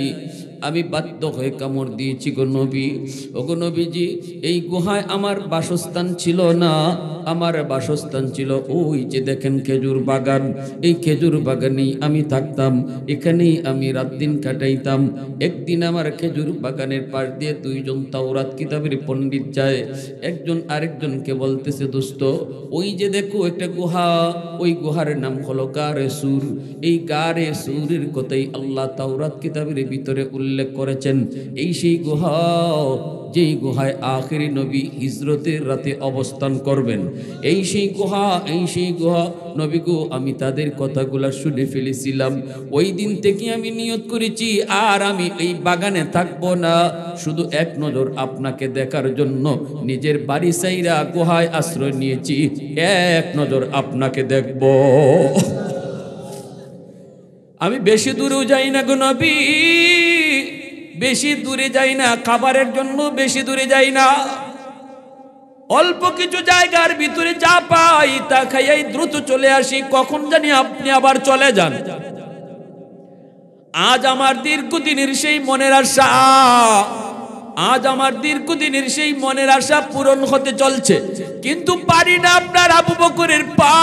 আমি বাধ্য হয়ে কামড় দিয়েছি গো নবী। ও গো নবীজি, এই গুহায় আমার বাসস্থান ছিল না, আমার বাসস্থান ছিল ওই যে দেখেন খেজুর বাগান, এই খেজুর বাগানেই আমি থাকতাম, এখানেই আমি রাত দিন কাটাইতাম। একদিন আমার খেজুর বাগানের পাশ দিয়ে দুইজন তাওরাত কিতাবের পণ্ডিত যায়, একজন আরেকজনকে বলতেছে, দোস্ত ওই যে দেখো একটা গুহা, ওই গুহার নাম হলো গারে সুর। এই গারে সুরের কথাই আল্লাহ তাওরাত কিতাবের ভিতরে উল্লেখ করেছেন। এই সেই গুহা, যেই গুহায় আখিরি নবী হিজরতের রাতে অবস্থান করবেন। এই সেই গুহা, এই সেই গুহা নবী গো, আমি তাদের কথাগুলা শুনে ফেলেছিলাম। ওই দিন থেকে আমি নিয়ত করেছি আর আমি এই বাগানে থাকবো না, শুধু এক নজর আপনাকে দেখার জন্য নিজের বাড়ি সাইরা গুহায় আশ্রয় নিয়েছি, এক নজর আপনাকে দেখব। আমি বেশি দূরেও যাই না গো নবী, বেশি দূরে যাই না, খাবারের জন্য বেশি দূরে যাই না। অল্প কিছু জায়গার ভিতরে যা পাই তা খাইয়াই দ্রুত চলে আসি, কখন জানি আপনি আবার চলে যান। আজ আমার দীর্ঘদিনের সেই মনের আশা, আজ আমার দীর্ঘদিনের সেই মনের আশা পূরণ হতে চলছে, কিন্তু পারি না। আপনার আবু বকরের পা,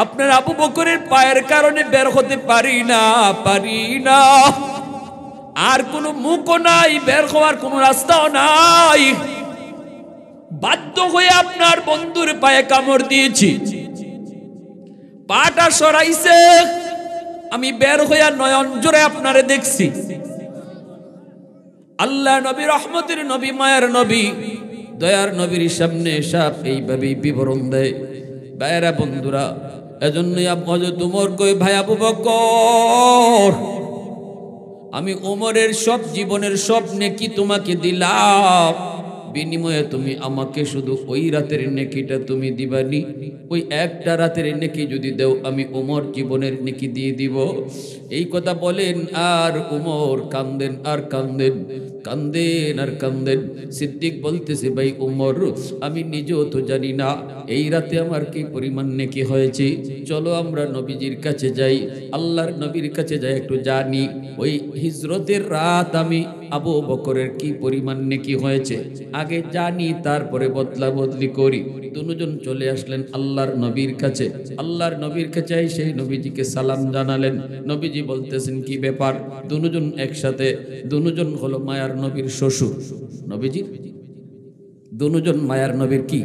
আপনার আবু বকরের পায়ের কারণে বের হতে পারি না, পারি না। আর কোনো মুখও নাই, বের হওয়ার কোনো রাস্তাও নাই। বাধ্য হয়ে আপনার বন্ধুর পায়ে কামড় দিয়েছি, পাটা সরাইছে, আমি বের হইয়া নয়ন জোরে আপনারে দেখছি। আল্লাহ নবী, রহমতের নবী, মায়ের নবী, দয়ার নবীর সামনে সাপ এইভাবেই বিবরণ দেয়। ভাইয়েরা, বন্ধুরা, এজন্যই হযরত ওমর কই, ভাই আবু বকর, আমি ওমরের সব জীবনের সব নেকি তোমাকে দিলাম, বিনিময়ে তুমি আমাকে শুধু ওই রাতের নেকিটা তুমি দিবানি। ওই একটা রাতের নেকি যদি দেও, আমি ওমর জীবনের নেকি দিয়ে দিব। এই কথা বলেন আর ওমর কান্দেন আর কান্দেন, কান্দেন আর কান্দেন। সিদ্দিক বলতেছে, ভাই ওমর, আমি নিজেও তো জানি না এই রাতে আমার কি পরিমাণ নেকি হয়েছে, চলো আমরা নবীজির কাছে যাই, আল্লাহর নবীর কাছে যাই, একটু জানি ওই হিজরতের রাত আমি আবু বকরের কি পরিমাণ নেকি হয়েছে, আগে জানি তারপরে বদলা বদলি করি। দুজন চলে আসলেন আল্লাহর নবীর কাছে। আল্লাহর নবীর কাছে সেই নবীজিকে সালাম জানালেন। নবীজি বলতেছেন, কি ব্যাপার? দুজন একসাথে, দুজন হলো মায়ার নবীর শ্বশুর। নবীজি দুজন মায়ার নবীর কি?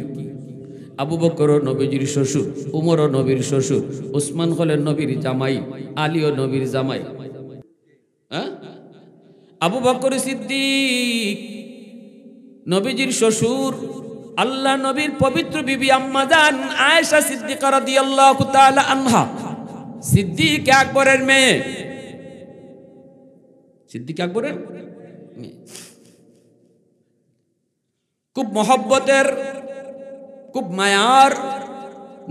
আবু বকরও নবীজির শ্বশুর, উমরও নবীর শ্বশুর, উসমান হলেন নবীর জামাই, আলীও নবীর জামাই। আবু বকর সিদ্দিক নবীজির শ্বশুর, আল্লাহ নবীর পবিত্র বিবি আম্মা জান আয়েশা সিদ্দিকা রাদিয়াল্লাহু তাআলা আনহা, সিদ্দিক আকবরের মেয়ে, সিদ্দিক আকবরের মেয়ে। খুব মহব্বতের, খুব মায়ার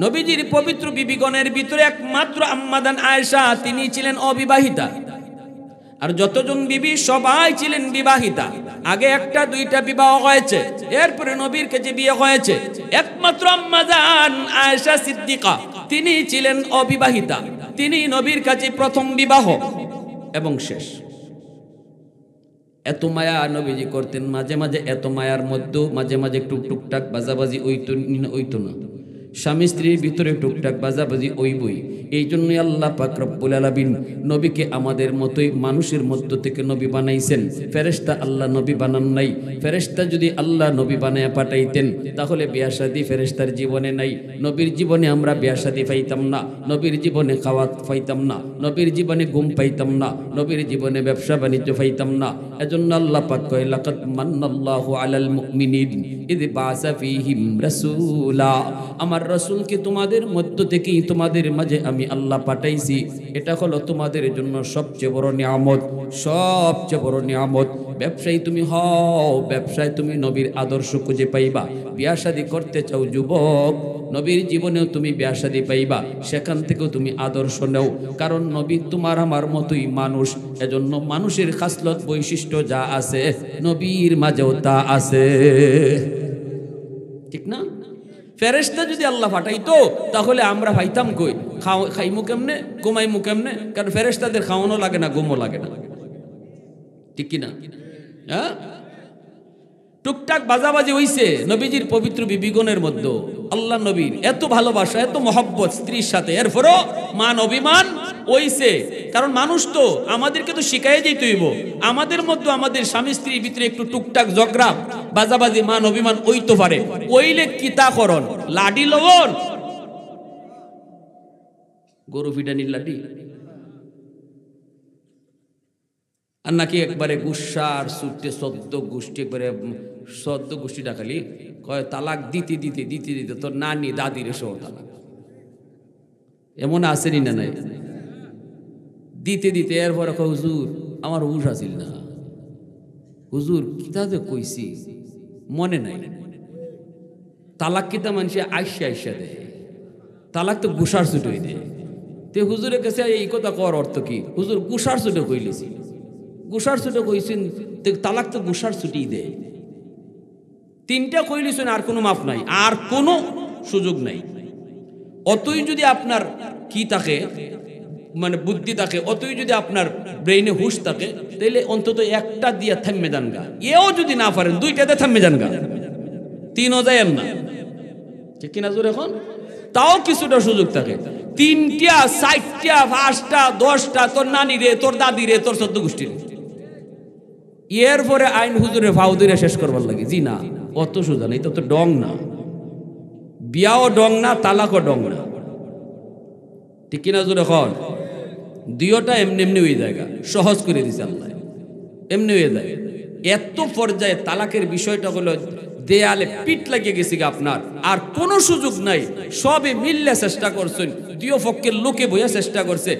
নবীজির পবিত্র বিবিগণের ভিতরে একমাত্র আম্মা জান আয়েশা, তিনি ছিলেন অবিবাহিতা। আর যতজন বিবি সবাই ছিলেন বিবাহিতা। আগে একটা দুইটা বিবাহ হয়েছে, এরপরে নবীর কাছে বিয়ে হয়েছে। একমাত্র আম্মা জান আয়েশা সিদ্দিকা, তিনি ছিলেন অবিবাহিতা। তিনি নবীর কাছে প্রথম বিবাহ এবং শেষ। এত মায়া নবীজি করতেন, মাঝে মাঝে এত মায়ার মধ্যেও মাঝে মাঝে একটু টুকটাক বাজাবাজি ওইতো না। স্বামী স্ত্রীর ভিতরে টুকটাক বাজাবাজি ওই বই। এই জন্যই আল্লাহ পাক রব্বুল আলামিন নবীকে আমাদের মতোই মানুষের মধ্য থেকে নবী বানাইছেন। ফেরেশতা আল্লাহ নবী বানান নাই। ফেরেশতা যদি আল্লাহ নবী বানায়া পাঠাইতেন, তাহলে বিয়া শাদী ফেরেশতার জীবনে নাই। নবীর জীবনে আমরা বিয়া শাদী পাইতাম না, নবীর জীবনে খাওয়াত পাইতাম না, নবীর জীবনে ঘুম পাইতাম না, নবীর জীবনে ব্যবসা বাণিজ্য পাইতাম না। এজন্য আল্লাহ পাক কয়, লাকাদ মান্নাল্লাহু আলাল মুমিনিন ইয বাআসা ফীহিম রাসূলা। আমার রাসূলকে তোমাদের মধ্য থেকেই তোমাদের মাঝে আমি আল্লাহ পাঠাইছি। এটা হলো তোমাদের জন্য সবচেয়ে বড় নিয়ামত, সবচেয়ে বড় নিয়ামত। ব্যবসায়ী তুমি হও, ব্যবসায় তুমি নবীর আদর্শ খুঁজে পাইবা। বিয়া শাদী করতে চাও যুবক, নবীর জীবনেও তুমি বিয়া শাদী পাইবা, সেখান থেকেও তুমি আদর্শ নেও। কারণ নবী তোমার আমার মতোই মানুষ, এজন্য মানুষের খাসলত বৈশিষ্ট্য যা আছে নবীর মাঝেও তা আছে, ঠিক না? ফেরেশতা যদি আল্লাহ পাঠাইতো, তাহলে আমরা পাইতাম কই? খাইমু কেমনে, ঘুমাইমু কেমনে? কারণ ফেরেশতাদের খাওয়ানো লাগে না, ঘুমও লাগে না। ঠিক কিনা? হ্যাঁ, টুকটাক বাজাবাজি হইছে নবীজির পবিত্র বিবিগণের মধ্যে। আল্লাহ নবীর এত ভালোবাসা, এত মহব্বত স্ত্রীর সাথে, এরপরও মান অভিমান হইছে। কারণ মানুষ তো, আমাদেরকে তো শিখাই যেতে হইব। আমাদের মধ্যে, আমাদের স্বামী স্ত্রীর ভিতরে একটু টুকটাক ঝগড়া বাজাবাজি মান অভিমান ওইতে পারে। ওইলে কিতা করণ, লাডি লবণ, গরু ফিডানির লাডি, আর নাকি একবারে গুসার সুটে সদ্য গোষ্ঠী, একবারে সদ্য গোষ্ঠীটা খালি কয় তালাক দিতে দিতে দিতে দিতে তোর নানি দাদির সহ তালাক। এমন আসেনি না নাই? দিতে দিতে এরপরে কয় হুজুর আমার হুশ আসিল না, হুজুর কিতা যে কইছি মনে নাই। তালাক কিতা মানুষে আইসা আইসা দেয়, তালাক তো গুসার ছুটোই দেয়। তে হুজুরের কাছে এই কথা কর অর্থ কি? হুজুর গুসার ছুটো কইলেছি, গুসার ছুটো কইছেন, তালাক তো গুসার ছুটি দেয়। তিনটা কইলেছেন, আর কোনো মাফ নাই, আর কোনো সুযোগ নাই। অতই যদি আপনার কি থাকে, মানে বুদ্ধি থাকে, অতই যদি আপনার ব্রেইনে হুশ থাকে, তাহলে অন্তত একটা দিয়া থামে যান গা। এও যদি না পারেন দুইটাতে থামে যান গা, তিনও যায় না, ঠিক কিনা জোর? এখন তাও কিছুটা সুযোগ থাকে। তিনটা, চারটা, পাঁচটা, 10টা, তোর নানি রে, তোর দাদি রে, তোর সদ্য গোষ্ঠী রে, এরপরে আইন হুজুরে ফাউদুরে শেষ করবার লাগে। জি না, অত সোজা নেই, তো ডং না, বিয়াও ডং না, তালাকও ডং না, ঠিক কিনা জোর? এখন দুইটা এমনি এমনি হয়ে যায়, সহজ করে দিছে আল্লাহ, এমনি হয়ে যায়। এত পর্যায়ে তালাকের বিষয়টা হলো দেয়ালে পিঠ লাগিয়ে গেছে আপনার, আর কোনো সুযোগ নাই। সবে মিললে চেষ্টা করছেন, দুই পক্ষের লোকে বইয়া চেষ্টা করছে,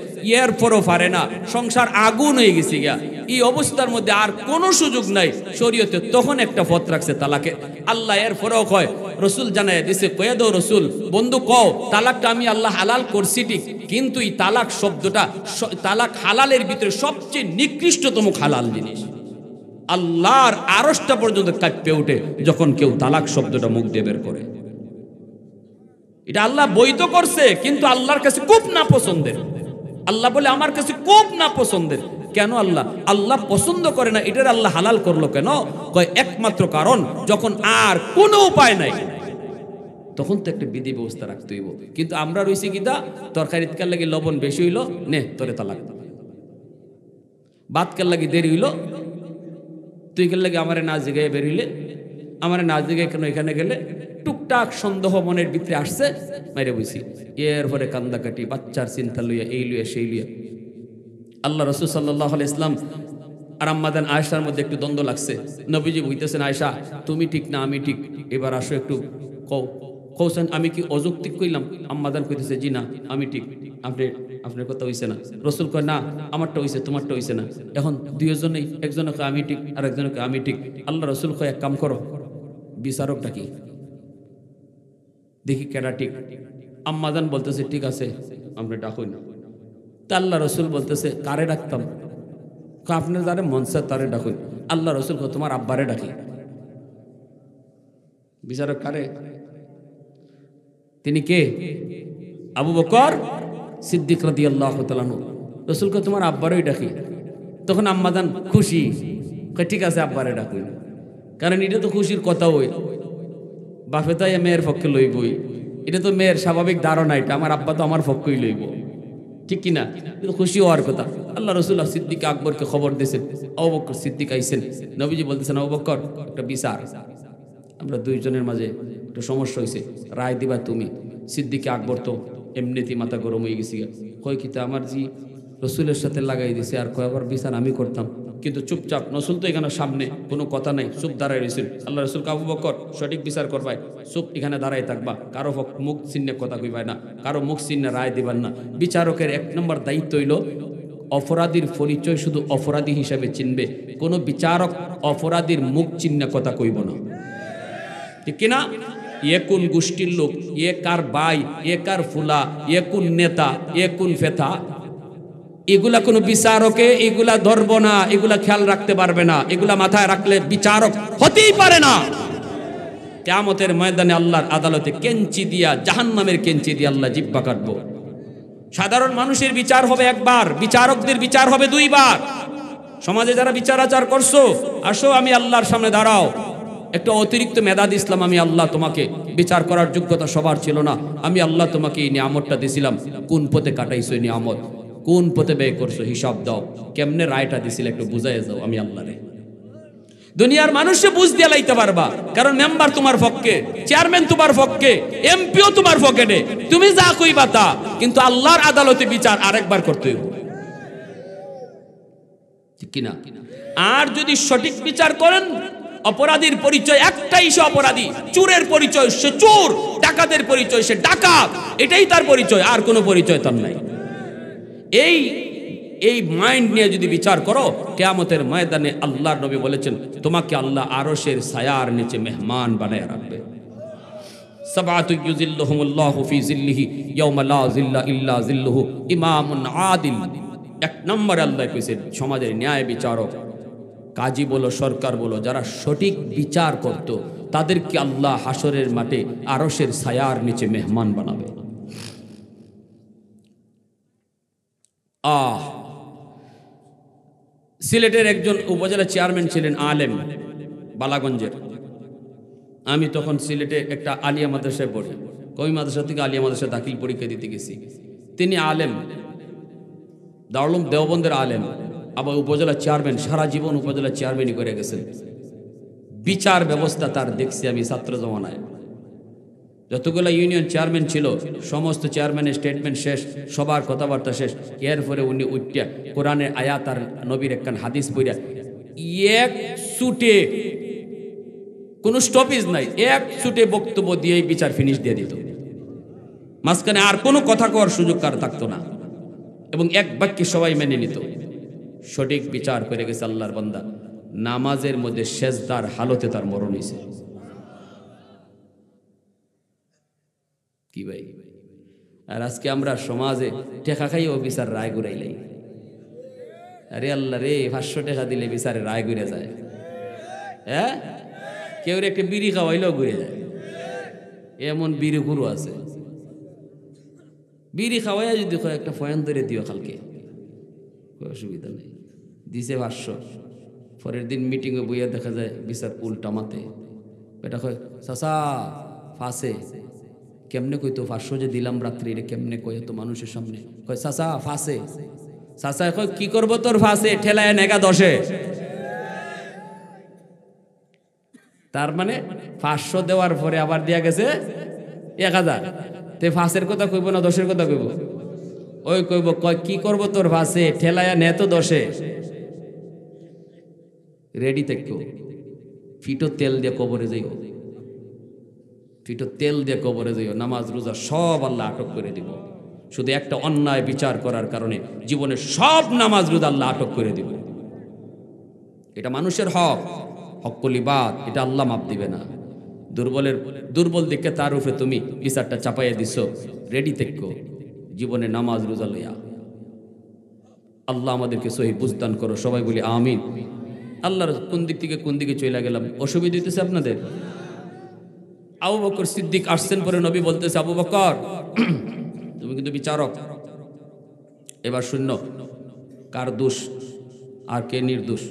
এরপরও পারে না, সংসার আগুন হয়ে গেছে গা। এই অবস্থার মধ্যে আর কোনো সুযোগ নাই শরীয়তে, তখন একটা পথ রাখছে তালাকে। আল্লাহ এরপরও কয়, রসুল জানায় দিছে, কয়ে দাও রসুল, বন্ধু কও তালাকটা আমি আল্লাহ হালাল করছি ঠিক, কিন্তু এই তালাক শব্দটা, তালাক হালালের ভিতরে সবচেয়ে নিকৃষ্টতম হালাল জিনিস। আল্লাহর আরশটা পর্যন্ত কাঁপতে ওঠে যখন কেউ তালাক শব্দটা মুখ দিয়ে বের করে। এটা আল্লাহ বৈধ করছে, কিন্তু আল্লাহর কাছে খুব না পছন্দের। আল্লাহ বলে আমার কাছে খুব না পছন্দের। কেন আল্লাহ পছন্দ করে না? এটার আল্লাহ হালাল করলো কেন? কয় একমাত্র কারণ, যখন আর কোনো উপায় নাই তখন তো একটা বিধি ব্যবস্থা রাখতে হইব। কিন্তু আমরা রইছি কিতা, তরকারিত কার লাগি লবণ বেশি হইলো, নে তোরে তালাক, ভাত কার লাগি দেরি হইলো, তুই কার লাগে আমারে না জিগায় বেরিলে, আমারে না জিগায় কেন এখানে গেলে, টুকটাক সন্দেহ মনের ভিতরে আসছে, মাইরে বইছি। এরপরে কান্দাকাটি, বাচ্চার চিন্তা লইয়া, এই লইয়া সেই লইয়া। আল্লাহ রাসূল সাল্লাল্লাহু আলাইহি ওয়াসাল্লাম আর আম্মাজান আয়েশার মধ্যে একটু দ্বন্দ্ব লাগছে। নবীজি বলতেছেন, আয়েশা তুমি ঠিক না আমি ঠিক, এবার আসো একটু কৌছেন আমি কি অযৌক্তিক কইলাম? আম্মাজান কইতেছে, জি না আমি ঠিক, আপনার কথা হইছে না। রসুল কয়, না আমারটা হইছে, তোমারটা হইছে না। এখন দুইজনেই, একজনে কয় আমি ঠিক, আর একজনে কয় আমি ঠিক। আল্লাহ রসুল কয়, এক কাম করো, বিচারকটা কি দেখি কেডা ঠিক। আম্মাজান বলতেছে, ঠিক আছে আপনি ডাকুন না। তা আল্লাহ রসুল বলতেছে, কারে ডাকতাম? আপনার যারে মনসা তারে ডাকুন। আল্লাহ রসুল কয়, তোমার আব্বারে ডাকি। বিচারক কারে? তিনি কে? আবু বকর সিদ্দিক রাদিয়াল্লাহু তাআলা আনহু। রসুল কয়, তোমার আব্বারই ডাকি। তখন আম্মাজান খুশি, কয় ঠিক আছে আব্বারে ডাকুন। কারণ এটা তো খুশির কথা, ওই বাপে তাই মেয়ের পক্ষে লইবই, এটা তো মেয়ের স্বাভাবিক ধারণা, এটা আমার আব্বা তো আমার পক্ষই লইব, ঠিক কিনা? কিন্তু খুশি হওয়ার কথা। আল্লাহ রসুল সিদ্দিক আকবরকে খবর দিয়েছেন, আবু বকর সিদ্দিক আইছেন। নবীজি বলতেছেন, আবু বকর একটা বিচার, আমরা দুইজনের মাঝে একটা সমস্যা হয়েছে, রায় দিবা তুমি। সিদ্দিক আকবর তো এমনিতেই মাথা গরম হয়ে গেছি, কয় কিতা আমার জি রসুলের সাথে লাগাই দিছে, আর কয় আবার বিচার আমি করতাম। কিন্তু চুপচাপ, রসুল তো এখানে সামনে, কোনো কথা নাই, চুপ দাঁড়াই রয়েছেন। আল্লাহ রসুল আবু বকর সঠিক বিচার করবাই, চুপ এখানে দাঁড়াই থাকবা, কারো মুখ চিহ্নে কথা কইবাই না, কারো মুখ চিহ্নে রায় দিবেন না। বিচারকের 1 নম্বর দায়িত্ব হইল অপরাধীর পরিচয় শুধু অপরাধী হিসাবে চিনবে, কোনো বিচারক অপরাধীর মুখ চিহ্নে কথা কইব না, ঠিক কিনা? এ কোন গোষ্ঠীর লোক, এ কার ভাই, এ কার ফুলা, এ কোন নেতা, এ কোন ফেতা, এগুলা কোনো বিচারকে এগুলা ধরবো না, এগুলা খেয়াল রাখতে পারবে না, এগুলা মাথায় রাখলে বিচারক হতেই পারে না। কিয়ামতের ময়দানে আল্লাহর আদালতে কেঞ্চি দিয়া, জাহান্নামের কেঞ্চি দিয়া আল্লাহ জিহ্বা কাটবো। সাধারণ মানুষের বিচার হবে একবার, বিচারকদের বিচার হবে 2 বার। সমাজে যারা বিচার আচার করছো, আসো আমি আল্লাহর সামনে দাঁড়াও। একটা অতিরিক্ত মেধাদ ইসলাম, আমি আল্লাহ তোমাকে বিচার করার যোগ্যতা সবার ছিল না, আমি আল্লাহ তোমাকে এই নিয়ামতটা দিছিলাম, কোন পথে কাটাইছো এই নিয়ামত, কোন পথে ব্যয় করছো, হিসাব দাও, কেমনে রায়টা দিছিল একটু বুঝাই যাও আমি আল্লাহ রে। দুনিয়ার মানুষে বুঝ দিয়ে লাইতে পারবা, কারণ মেম্বার তোমার পক্ষে, চেয়ারম্যান তোমার পক্ষে, এমপিও তোমার পকেটে, তুমি যা কইবা তা, কিন্তু আল্লাহর আদালতে বিচার আরেকবার করতে হইব, ঠিক কিনা? আর যদি সঠিক বিচার করেন, অপরাধীর পরিচয় একটাই, সে অপরাধী, চোরের পরিচয় সে চোর, ডাকাতের পরিচয় সে ডাকাত, এটাই তার পরিচয়, আর কোনো পরিচয় তার নাই। এই মাইন্ড নিয়ে যদি বিচার করো, কিয়ামতের ময়দানে আল্লাহর নবী বলেছেন, তোমাকে আল্লাহ আরশের ছায়ার নিচে মেহমান বানায় রাখবে। সাবাতু ইউজিল্লুহুমুল্লাহু ফি জিল্লিহি ইয়াওমা লা জিল্লা ইল্লা জিল্লুহু ইমামুন আদিল। এক নম্বরে আল্লাহ কইছেন সমাজের ন্যায় বিচারক, কাজী বলো, সরকার বলো, যারা সঠিক বিচার করত, তাদেরকে আল্লাহ হাসরের মাঠে আরশের ছায়ার নিচে মেহমান বানাবে। সিলেটের একজন উপজেলা চেয়ারম্যান ছিলেন, আলেম, বালাগঞ্জের। আমি তখন সিলেটে একটা আলিয়া মাদ্রাসায় পড়ি, কই মাদ্রাসা থেকে আলিয়া মাদ্রাসায় দাখিল পরীক্ষা দিতে গেছি। তিনি আলেম, দারুল দেওবন্দের আলেম, আবার উপজেলা চেয়ারম্যান, সারা জীবন উপজেলা চেয়ারম্যানই করে গেছেন। বিচার ব্যবস্থা তার দেখছি আমি ছাত্র জমানায়, যতগুলো ইউনিয়ন চেয়ারম্যান ছিল সমস্ত চেয়ারম্যানের স্টেটমেন্ট শেষ, সবার কথাবার্তা শেষ, এরপরে উনি উঠিয়া কোরআনের আয়াত আর নবীর একখান হাদিস পড়িয়া এক সুটে, কোনো স্টপেজ নাই, এক সুটে বক্তব্য দিয়ে বিচার ফিনিশ দিয়ে দিত, মাঝখানে আর কোনো কথা কওয়ার সুযোগ কার থাকতো না, এবং এক বাক্যে সবাই মেনে নিত। সঠিক বিচার করে গেছে আল্লাহর বান্দা, নামাজের মধ্যে সেজদার হালতে তার মরণ হয়েছে। কি ভাই? আর আজকে আমরা সমাজে টেকা খাইও বিচার রায় ঘুরাইলাই। আরে আল্লাহ রে, 500 টাকা দিলে বিচারে রায় ঘুরে যায়। হ্যাঁ, কেউ একটা বিড়ি খাওয়াইলেও ঘুরে যায়, এমন বিড়ি গুরু আছে। বিড়ি খাওয়াইয়া যদি একটা ফয়ান ধরে দিও কালকে, অসুবিধা নেই, দিছে 500, পরের দিন মিটিংয়ে বইয়া দেখা যায় বিচার উল্টা মাতে। এটা কয় চাচা ফাঁসে, কেমনে কইতো 500 যে দিলাম রাত্রি, রে কেমনে কয় তো মানুষের সামনে, কয় চাচা ফাঁসে। চাচা কয় কি করবো তোর ফাঁসে, ঠেলায় নেগা 10-এ। তার মানে 500 দেওয়ার পরে আবার দিয়া গেছে 1000, তে ফাঁসের কথা কইব না 10-এর কথা কইব? ওই কইব কয় কি করবো তোর ফাঁসে, ঠেলায় নে তো 10-এ। রেডি থেকো, ফিটো তেল দিয়ে কবরে যাইও, ফিটো তেল দিয়ে কবরে যাইও, নামাজ রোজা সব আল্লাহ আটক করে দিব। শুধু একটা অন্যায় বিচার করার কারণে জীবনের সব নামাজ রোজা আল্লাহ আটক করে দিব। এটা মানুষের হক, হক্কলিবাদ, এটা আল্লাহ মাপ দিবে না। দুর্বল দিকে তার উপরে তুমি বিচারটা চাপাইয়া দিছ, রেডি থেকো জীবনে নামাজ রোজা লইয়া। আল্লাহ আমাদেরকে সহি বুঝদান করো, সবাই বলি আমিন। আল্লাহর কোন দিক থেকে কোন দিকে চলে গেলাম, অসুবিধা হইতেছে আপনাদের? আবু বকর সিদ্দিক আসছেন, পরে নবী বলতেছে, আবু বকর তুমি কিন্তু বিচারক, এবার শূন্য কার দোষ আর কে নির্দোষ।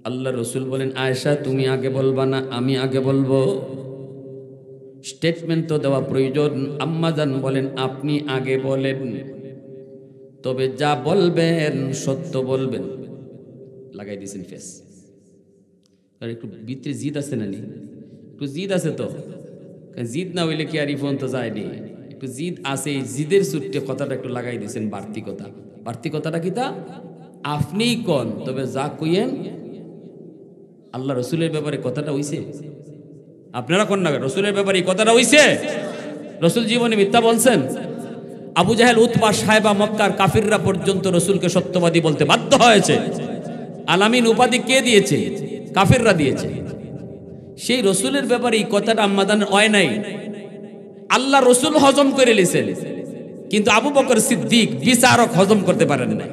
আল্লাহ রসুল বলেন, আয়েশা তুমি আগে বলবা না আমি আগে বলবো? স্টেটমেন্ট তো দেওয়া প্রয়োজন। আম্মাজান বলেন, আপনি আগে বলেন, তবে যা বলবেন সত্য বলবেন। লাগাই দিয়েছেন ফেস। আর একটু ভিতরে জিদ আছে না? নি একটু জিদ আছে তো, জিদ না হইলে কি আর ইফোন তো যায়নি, একটু জিদ আছে। এই জিদের সুট্টে কথাটা একটু লাগাই দিয়েছেন, বাড়তি কথা। বাড়তি কথাটা কি? তা আপনিই কন, তবে যা কইয়েন আল্লাহ রসুলের ব্যাপারে কথাটা হইছে, আপনারা কোন না রসুলের ব্যাপারে কথাটা হইছে? রসুল জীবনে মিথ্যা বলছেন? আবু জাহেল, উতবা, সাহেবা, মক্কার কাফিররা পর্যন্ত রসুলকে সত্যবাদী বলতে বাধ্য হয়েছে। আলামিন উপাধি কে দিয়েছে? কাফিররা দিয়েছে। সেই রসুলের ব্যাপারে এই কথাটা আম্মাদান হয় নাই, আল্লাহ রসুল হজম করে লিছেন, কিন্তু আবু বকর সিদ্দিক বিচারক হজম করতে পারেন নাই।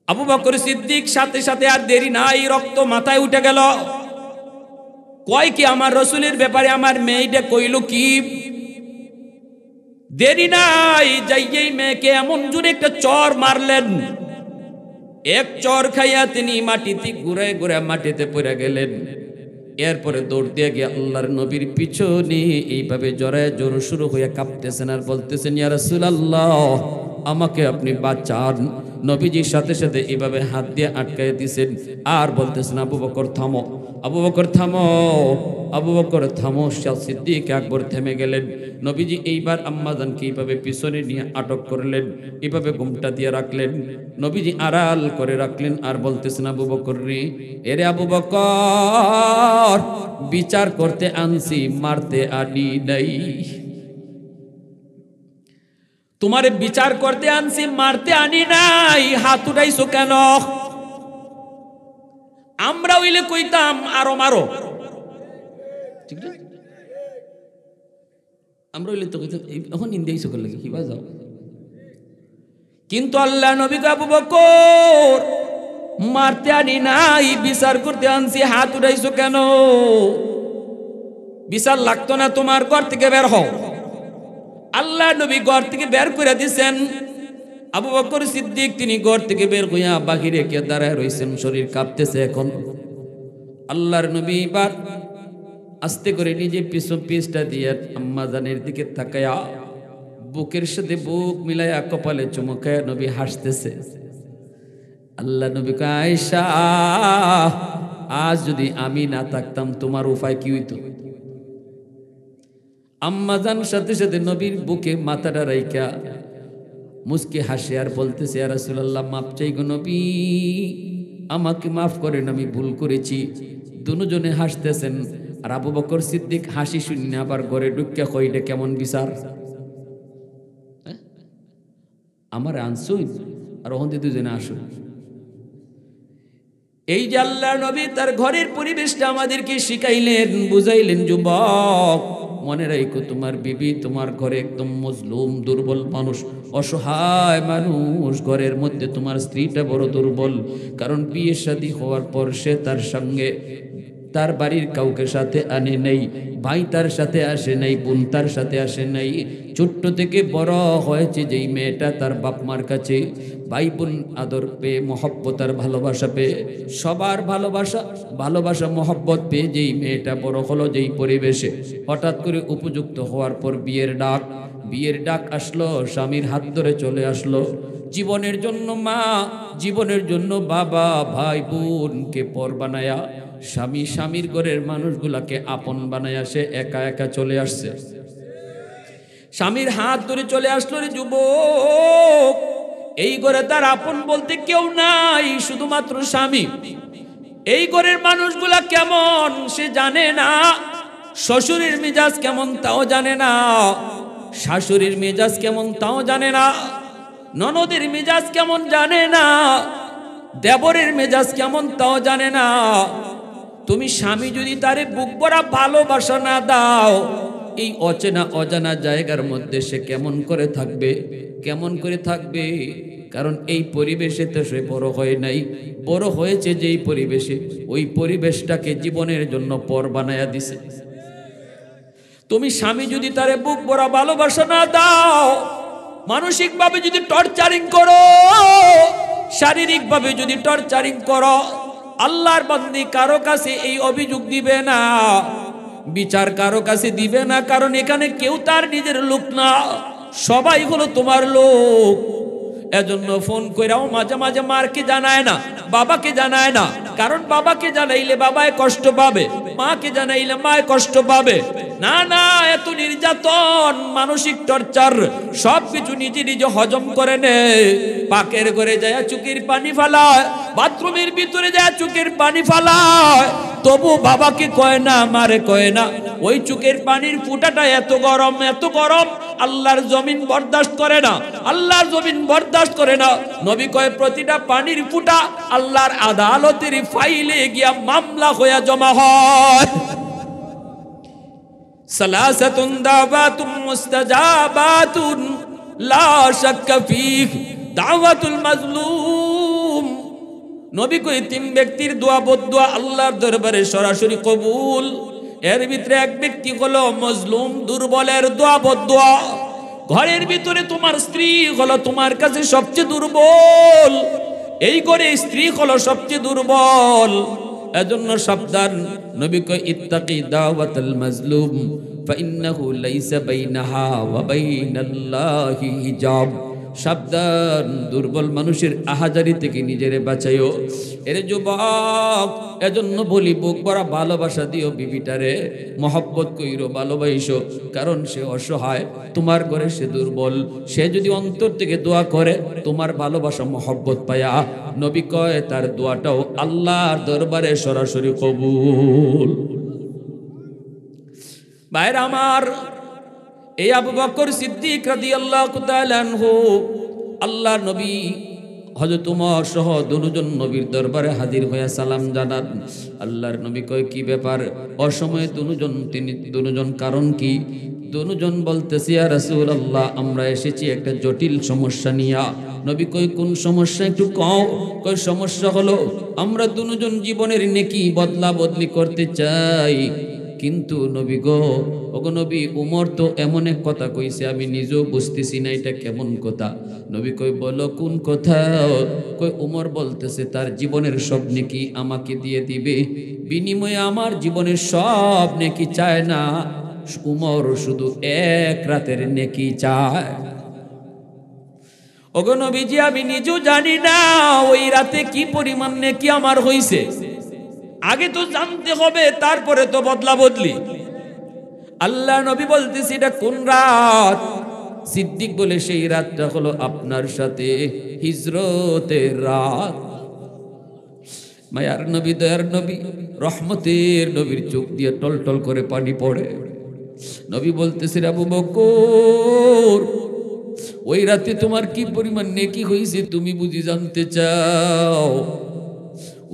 আবু বকর সিদ্দিক সাথে সাথে আর দেরি নাই, রক্ত মাথায় উঠে গেল। কয় কি আমার রসুলের ব্যাপারে আমার মেয়েটা কইল কি? দেরি নাই, যাইয়েই মেয়েকে এমন জোরে একটা চর মারলেন, এক চর খাইয়া তিনি মাটিতে ঘুরায় ঘুরায় মাটিতে পড়ে গেলেন। এরপরে দৌড় দিয়ে গিয়ে আল্লাহর নবীর পিছনে এইভাবে জড়ায় জোর শুরু হয়ে কাঁপতেছেন আর বলতেছেন, ইয়া রাসূলুল্লাহ, আমাকে আপনি বাঁচান। নবীজির সাথে সাথে এইভাবে হাত দিয়ে আটকায় দিয়েছেন আর বলতেছেন, আবু বকর থামো, আবু বকর থামো, আবু বকর থামো। সিদ্দিক আকবর থেমে গেলেন। নবীজি এইবার আম্মাজানকে এইভাবে পিছনে নিয়ে আটক করলেন, এইভাবে ঘুমটা দিয়ে রাখলেন। নবীজি আড়াল করে রাখলেন আর বলতেছেন, আবু বকর রে, এরে আবু বকর, বিচার করতে আনছি, মারতে আনি নাই। তোমারে বিচার করতে আনছি, মারতে আনি নাই। হাত উঠাইছো কেন? আমরা হইলে কইতাম আরো মারো, ঠিক না? আমরা হইলে তো কইতাম এখন ইন্দিয়াইছো করলে কি বাজাও। কিন্তু আল্লাহ নবী আবু বকর, মারতে আনি নাই, বিচার করতে আনছি, হাত উঠাইছো কেন? বিচার লাগতো না তোমার, ঘর থেকে বের হও। আল্লাহ নবী ঘর থেকে বের করে দিছেন। আবু বকর সিদ্দিক তিনি ঘর থেকে বের হইয়া বাহিরে কে দাঁড়ায় রইছেন, শরীর কাঁপতেছে এখন। আল্লাহর নবী এবার আস্তে করে নিজে পিছটা দিয়ে আম্মাজানের দিকে তাকায়া বুকের সাথে বুক মিলাইয়া কপালে চুমুকায়া নবী হাসতেছে। আল্লাহ নবী কয়, আয়েশা, আজ যদি আমি না থাকতাম তোমার উপায় কি হইতো? আম্মাজান সাথে সাথে নবীর বুকে মাথাটা রাইখা মুস্কি হাসে আর বলতেছে, ইয়া রাসূলুল্লাহ, মাপ চাই গো নবী, আমাকে মাফ করেন, আমি ভুল করেছি। দুজনে হাসতেছেন আর আবু বকর সিদ্দিক হাসি শুনে আবার ঘরে ঢুকিয়া কইলে, কেমন বিচার আমার আনসুই আর ওখানে দুজনে আসুন। এই যে আল্লাহ নবী তার ঘরের পরিবেশটা আমাদেরকে শিখাইলেন, বুঝাইলেন, যুবক মনে রাখো, তোমার বিবি তোমার ঘরে একদম মজলুম, দুর্বল মানুষ, অসহায় মানুষ। ঘরের মধ্যে তোমার স্ত্রীটা বড় দুর্বল, কারণ বিয়ে শাদী হওয়ার পর সে তার সঙ্গে তার বাড়ির কাউকে সাথে আনে নাই, ভাই তার সাথে আসে নাই, বোন তার সাথে আসে নাই। ছোট্ট থেকে বড় হয়েছে যেই মেয়েটা তার বাপ মার কাছে, ভাই বোন আদর পেয়ে, মহব্বত আর ভালোবাসা পেয়ে, সবার ভালোবাসা মহব্বত পেয়ে যেই মেয়েটা বড় হলো যেই পরিবেশে, হঠাৎ করে উপযুক্ত হওয়ার পর বিয়ের ডাক আসলো, স্বামীর হাত ধরে চলে আসলো। জীবনের জন্য মা, জীবনের জন্য বাবা, ভাই বোনকে পর বানায়া, স্বামীর ঘরের মানুষগুলাকে আপন বানায়া সে একা একা চলে আসছে। স্বামীর হাত ধরে চলে আসলো রে যুবক। এই ঘরে তার আপন বলতে কেউ নাই, শুধুমাত্র স্বামী। এই ঘরের মানুষগুলা কেমন সে জানে না, শ্বশুরের মেজাজ কেমন তাও জানে না, শাশুড়ির মেজাজ কেমন তাও জানে না, ননদের মেজাজ কেমন জানে না, দেবরের মেজাজ কেমন তাও জানে না। তুমি স্বামী যদি তারে বুক ভরা ভালোবাসা না দাও, এই অচেনা অজানা জায়গার মধ্যে সে কেমন করে থাকবে? কারণ এই পরিবেশে তো সে বড় হয় নাই, বড় হয়েছে যেই পরিবেশে, ওই পরিবেশটাকে জীবনের জন্য পর বানায়া দিছে। তুমি স্বামী যদি তারে বুক ভরা ভালোবাসা না দাও, মানসিকভাবে যদি টর্চারিং করো, শারীরিকভাবে যদি টর্চারিং করো, আল্লাহর বান্দি কারো কাছে এই অভিযোগ দিবে না, বিচার কারো কাছে দিবে না, কারণ এখানে কেউ তার নিজের লোক না, সবাই হলো তোমার লোক। এজন্য ফোন কইরাও মাঝে মাঝে মারকে জানায় না, বাবাকে জানায় না, কারণ বাবাকে জানাইলে বাবায় কষ্ট পাবে, মাকে জানাইলে মায় কষ্ট পাবে। না না, এত নির্যাতন, মানসিক টর্চার সবকিছু নিজে নিজে হজম করে নে। পাকের ঘরে যায় চোখের পানি ফালায়, বাথরুমের ভিতরে যায় চোখের পানি ফালায়, তবু বাবাকে কয় না, মারে কয় না। ওই চোখের পানির ফুটাটা এত গরম, এত গরম, আল্লাহর জমিন বরদাস্ত করে না, আল্লাহর জমিন বরদাস্ত করে না। নবী কয় প্রতিটা পানির ফুটা আল্লাহর আদালতের ফাইলে গিয়া মামলা হইয়া জমা হয়। সালাসাতুন দাওয়াতুম মুস্তাজাবাতুন লা শাক্কা ফীহ দাওয়াতুল মাজলুম। নবী কই তিন ব্যক্তির দোয়া বদদোয়া আল্লাহর দরবারে সরাসরি কবুল। এর ভিতরে এক ব্যক্তি হলো মজলুম, দুর্বলের দোয়া বদদোয়া। ঘরের ভিতরে তোমার স্ত্রী হলো তোমার কাছে সবচেয়ে দুর্বল, এই করে স্ত্রী হলো সবচেয়ে দুর্বল। এজন্য সাবধান, নবী কয় ইত্তাকি দাওয়াতাল মাজলুম ফাইন্নাহু লাইসা বাইনাহা ওয়া বাইনাল্লাহি হিজাব। সাবধান, দুর্বল মানুষের আহাজারি থেকে নিজেরে বাঁচাইও। এর যুবক, এজন্য বলি বুক ভরা ভালোবাসা দিও বিবিটারে, মহব্বত কইরো, ভালোবাসো, কারণ সে অসহায়, তোমার ঘরে সে দুর্বল। সে যদি অন্তর থেকে দোয়া করে, তোমার ভালোবাসা মহব্বত পায়া, নবী কয় তার দোয়াটাও আল্লাহর দরবারে সরাসরি কবুল। ভাইরা আমার, এই আবু বকর সিদ্দিক রাদিয়াল্লাহু তাআলা আনহু, আল্লাহর নবী হযরত ওমর সহ দুজন নবীর দরবারে হাজির হয়ে সালাম জানান। আল্লাহর নবী কয় কি ব্যাপার? অসময়ে দুজন কারণ কি? দুজন বলতেছে ইয়া রাসূলুল্লাহ, আমরা এসেছি একটা জটিল সমস্যা নিয়া। নবী কয় কোন সমস্যা একটু কও। কয় সমস্যা হলো আমরা দুজন জীবনের নেকি বদলা বদলি করতে চাই, কিন্তু নবী গো, ওগো নবী, উমর তো এমন এক কথা কইছে আমি নিজেও বুঝতেছি না এটা কেমন কথা। নবী কই বলো কোন কথা? কই উমর বলতেছে তার জীবনের সব নেকি আমাকে দিয়ে দিবে, বিনিময়ে আমার জীবনের সব নেকি চায় না, উমর শুধু এক রাতের নেকি চায়। ওগো নবীজি, আমি নিজেও জানি না ওই রাতে কি পরিমাণ নেকি আমার হইছে, আগে তো জানতে হবে, তারপরে তো বদলা বদলি। আল্লাহ নবী বলতেছি এটা কোন রাত? সিদ্দিক বলে সেই রাতটা হলো আপনার সাথে হিজরতের রাত। মায়ার নবী, দয়ার নবী, রহমতের নবীর চোখ দিয়ে টলটল করে পানি পড়ে। নবী বলতেছে আবু বকর, ওই রাতে তোমার কি পরিমাণ নেকি হয়েছে তুমি বুঝি জানতে চাও?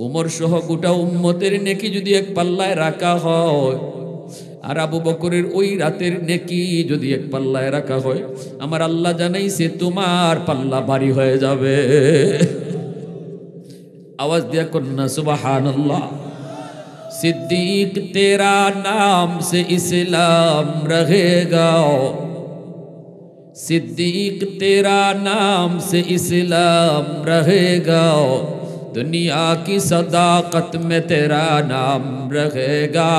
উমর সহ গোটা উম্মতের নেকি যদি এক পাল্লায় রাখা হয়, আর আবু বকরের ওই রাতের নেকি যদি এক পাল্লায় রাখা হয়, আমার আল্লাহ জানাইছে তোমার পাল্লা ভারী হয়ে যাবে। आवाज दिया करना सुबहान अल्लाह। सिद्दीक तेरा नाम से इस्लाम रहेगा, सिद्दीक तेरा नाम से इस्लाम रहेगा, दुनिया की सदाकत में तेरा नाम रहेगा,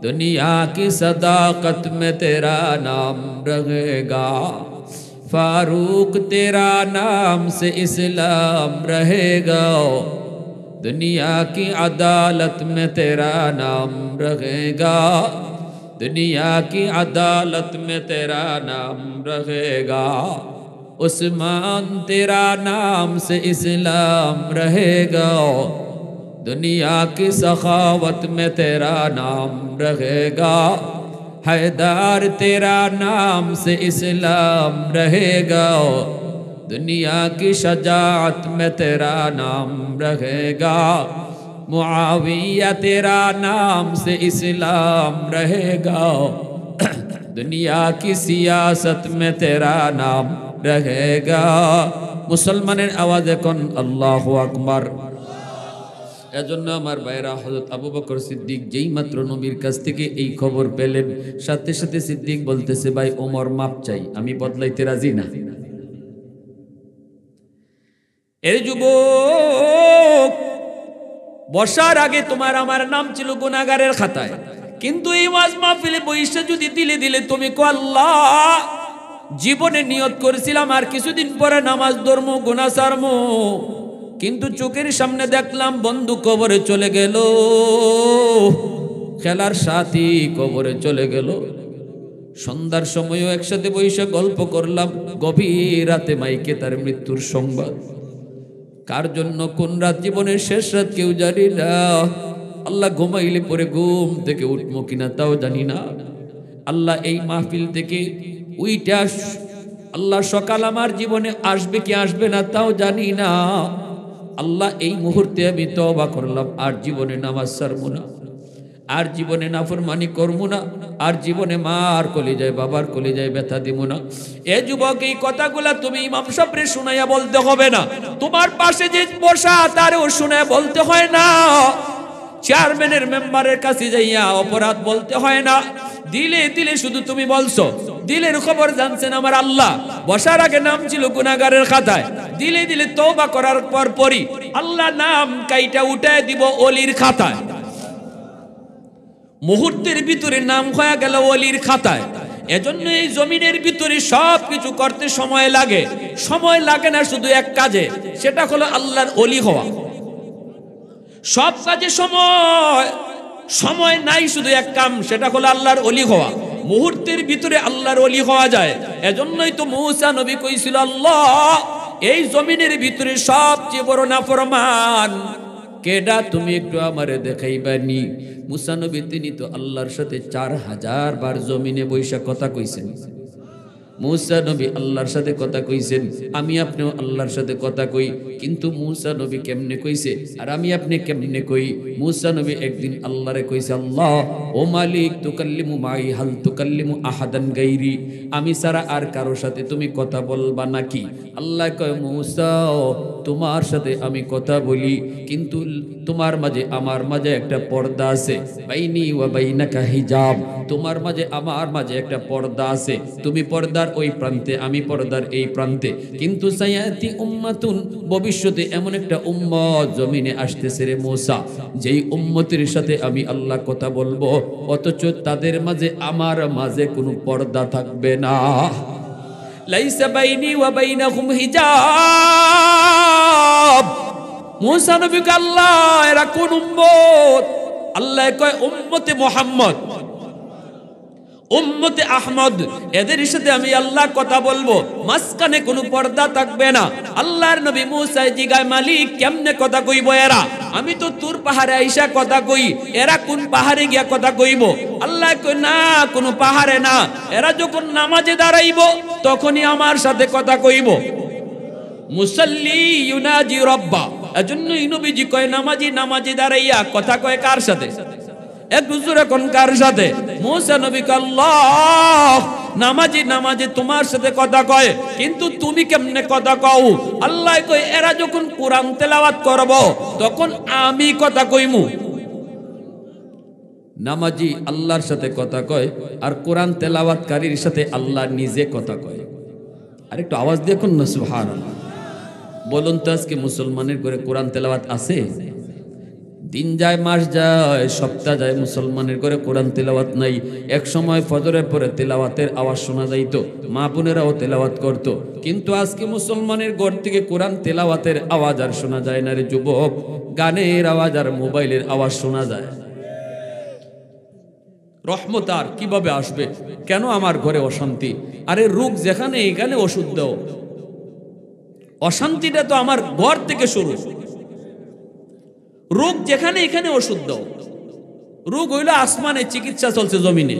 दुनिया की सदाकत में तेरा नाम रहेगा, फारूक तेरा नाम से इस्लाम रहेगा, दुनिया की अदालत में तेरा नाम रहेगा, दुनिया की अदालत में तेरा नाम रहेगा, उस्मान तेरा नाम से इस्लाम रहेगा, दुनिया की सखावत में तेरा नाम रहेगा, हैदर तेरा नाम से इस्लाम रहेगा, दुनिया की शजाअत में तेरा नाम रहेगा, मुआविया तेरा नाम से इस्लाम रहेगा, दुनिया की सियासत में तेरा नाम रहेगा। मुसलमाনের আওয়াজে কোন আল্লাহু আকবার। এজন্য আমার ভাইরা, হযরত আবু বকর সিদ্দিক যেই মাত্র নবীর কাছ থেকে এই খবর পেলেন, সাথে সাথে সিদ্দিক বলতেছে ভাই ওমর মাপ চাই, আমি বদলাইতে রাজি না। এই যুবক, বসার আগে তোমার আমার নাম ছিল গুনাহগারের খাতায়, কিন্তু এই ওয়াজ মাহফিলে বইসা যদি দিলে তুমি কো আল্লাহ, জীবনে নিয়ত করেছিলাম আর কিছুদিন পরে নামাজ ধর্ম গুনাহ ছাড়মু, কিন্তু চোখের সামনে দেখলাম বন্ধু কবরে চলে গেল, খেলার সাথী কবরে চলে গেল। সন্ধ্যার সময়ও একসাথে বসে গল্প করলাম, গভীর রাতে মাইকে তার মৃত্যুর সংবাদ। কার জন্য কোন রাত জীবনের শেষ রাত কেউ জানি না। আল্লাহ ঘুমাইলে পরে ঘুম থেকে উঠবো কিনা তাও জানি না। আল্লাহ এই মাহফিল থেকে উইটা আল্লাহ সকাল আমার জীবনে আসবে কি আসবে না তাও জানি না। আল্লাহ এই মুহূর্তে আমি তওবা করলাম, আর জীবনে নামাজ ছাড়বো না, আর জীবনে নাফরমানি করবো না, আর জীবনে মার কলিজায় বাবার কলিজায় ব্যথা দিব না। এ যুবক, এই কথাগুলা তুমি ইমাম সাহেবরে শুনাইয়া বলতে হবে না, তোমার পাশে যে বসা তারও শুনাইয়া বলতে হয় না, চেয়ারম্যানের মেম্বারের কাছে যাইয়া অপরাধ বলতে হয় না। দিলে দিলে শুধু তুমি বলছো, দিলের খবর জানছেন আমার আল্লাহ। বসার আগে নাম ছিল গুনাহগারের খাতায়, দিলে দিলে তওবা করার পর পরই আল্লাহ নাম কাইটা উঠায় দিব ওলির খাতায়। মুহূর্তের ভিতরে নাম হয়ে গেল ওলির খাতায়। এজন্য এই জমিনের ভিতরে সব কিছু করতে সময় লাগে। সময় লাগে না শুধু এক কাজে, সেটা হলো আল্লাহর ওলি হওয়া। সব কাজে সময় নাই, শুধু এক কাম, সেটা হলো আল্লাহর ওলি হওয়া। মুহূর্তের ভিতরে আল্লাহর ওলি হওয়া যায়। এজন্যই তো মূসা নবী কইছিল, আল্লাহ এই জমিনের ভিতরে সবচেয়ে বড় নাফরমান কেডা, তুমি একটু আমারে দেখাইবানি। মূসা নবী তিনি তো আল্লাহর সাথে 4000 বার জমিনে বৈশা কথা কইছেন। মূসা নবী আল্লাহর সাথে কথা কইছেন, আমি আপনিও আল্লাহর সাথে কথা কই। কিন্তু মূসা নবী কেমনে কইছে আর আমি আপনি কেমনে কই? মূসা নবী একদিন আল্লাহরে কইছে, আল্লাহ ও মালিক, তুকাল্লিমু মাই হাল তুকাল্লিমু আহাদান গায়রি, আমি ছাড়া আর কারো সাথে তুমি কথা বলবা নাকি? আল্লাহ কয়, মূসা তোমার সাথে আমি কথা বলি, কিন্তু তোমার মাঝে আমার মাঝে একটা পর্দা আছে। বাইনি ওয়া বাইনাকা হিজাব, তোমার মাঝে আমার মাঝে একটা পর্দা আছে। তুমি পর্দার ওই প্রান্তে, আমি পর্দার এই প্রান্তে। কিন্তু সায়াতি উম্মাতুন, ভবিষ্যতে এমন একটা উম্মত জমিনে আসতেছে রে মূসা, যেই উম্মতের সাথে আমি আল্লাহ কথা বলবো, অথচ তাদের মাঝে আমার মাঝে কোনো পর্দা থাকবে না। লাইসা বাইনি ওয়া বাইনাহুম হিজাব। মূসা নবীকে আল্লাহ, এরা কোন উম্মত? আল্লাহ কয় উম্মতে মুহাম্মদ, উম্মতে আহমদ, এদের সাথে আমি আল্লাহ কথা বলবো, মাঝখানে কোনো পর্দা থাকবে না। আল্লাহর নবী মূসা জিগায়, মালিক কেমনে কথা কইব এরা? আমি তো তুর পাহাড়ে আইসা কথা কই, এরা কোন পাহাড়ে গিয়া কথা কইব? আল্লাহ কই, না, কোনো পাহাড়ে না, এরা যখন নামাজে দাঁড়াইব তখনই আমার সাথে কথা কইব। মুসাল্লি ইউনাজি রব্বা, এজন্যই নবীজি কয়, নামাজি নামাজে দাঁড়াইয়া কথা কয় কার সাথে? এক হুজুর এখন কার সাথে? মূসা নবী কয়, আল্লাহ নামাজি নামাজে তোমার সাথে কথা কয়, কিন্তু তুমি কেমনে কথা কও? আল্লাহ কয়, এরা যখন কোরআন তেলাওয়াত করব তখন আমি কথা কইমু। নামাজি আল্লাহর সাথে কথা কয়, আর কোরআন তেলাওয়াতকারীর সাথে আল্লাহ নিজে কথা কয়। আর একটু আওয়াজ দেখুন না, সুবহানাল্লাহ। বলুন তো, আজকে মুসলমানের ঘরে কোরআন তেলাওয়াত আছে? দিন যায়, মাস যায়, সপ্তাহ যায়, মুসলমানের ঘরে কোরআন তেলাওয়াত নাই। এক সময় ফজরের পরে তেলাওয়াতের আওয়াজ শোনা যাইতো, মা বোনেরাও তেলাওয়াত করত। কিন্তু আজকে মুসলমানের ঘর থেকে কোরআন তেলাওয়াতের আওয়াজ আর শোনা যায় না রে যুবক। গানের আওয়াজ আর মোবাইলের আওয়াজ শোনা যায়। রহমত আর কিভাবে আসবে? কেন আমার ঘরে অশান্তি? আরে রোগ যেখানে, এখানে ওষুধ দাও। অশান্তিটা তো আমার ঘর থেকে শুরু। রোগ যেখানে, এখানে ওষুধ দাও। রোগ হইল আসমানে, চিকিৎসা চলছে জমিনে।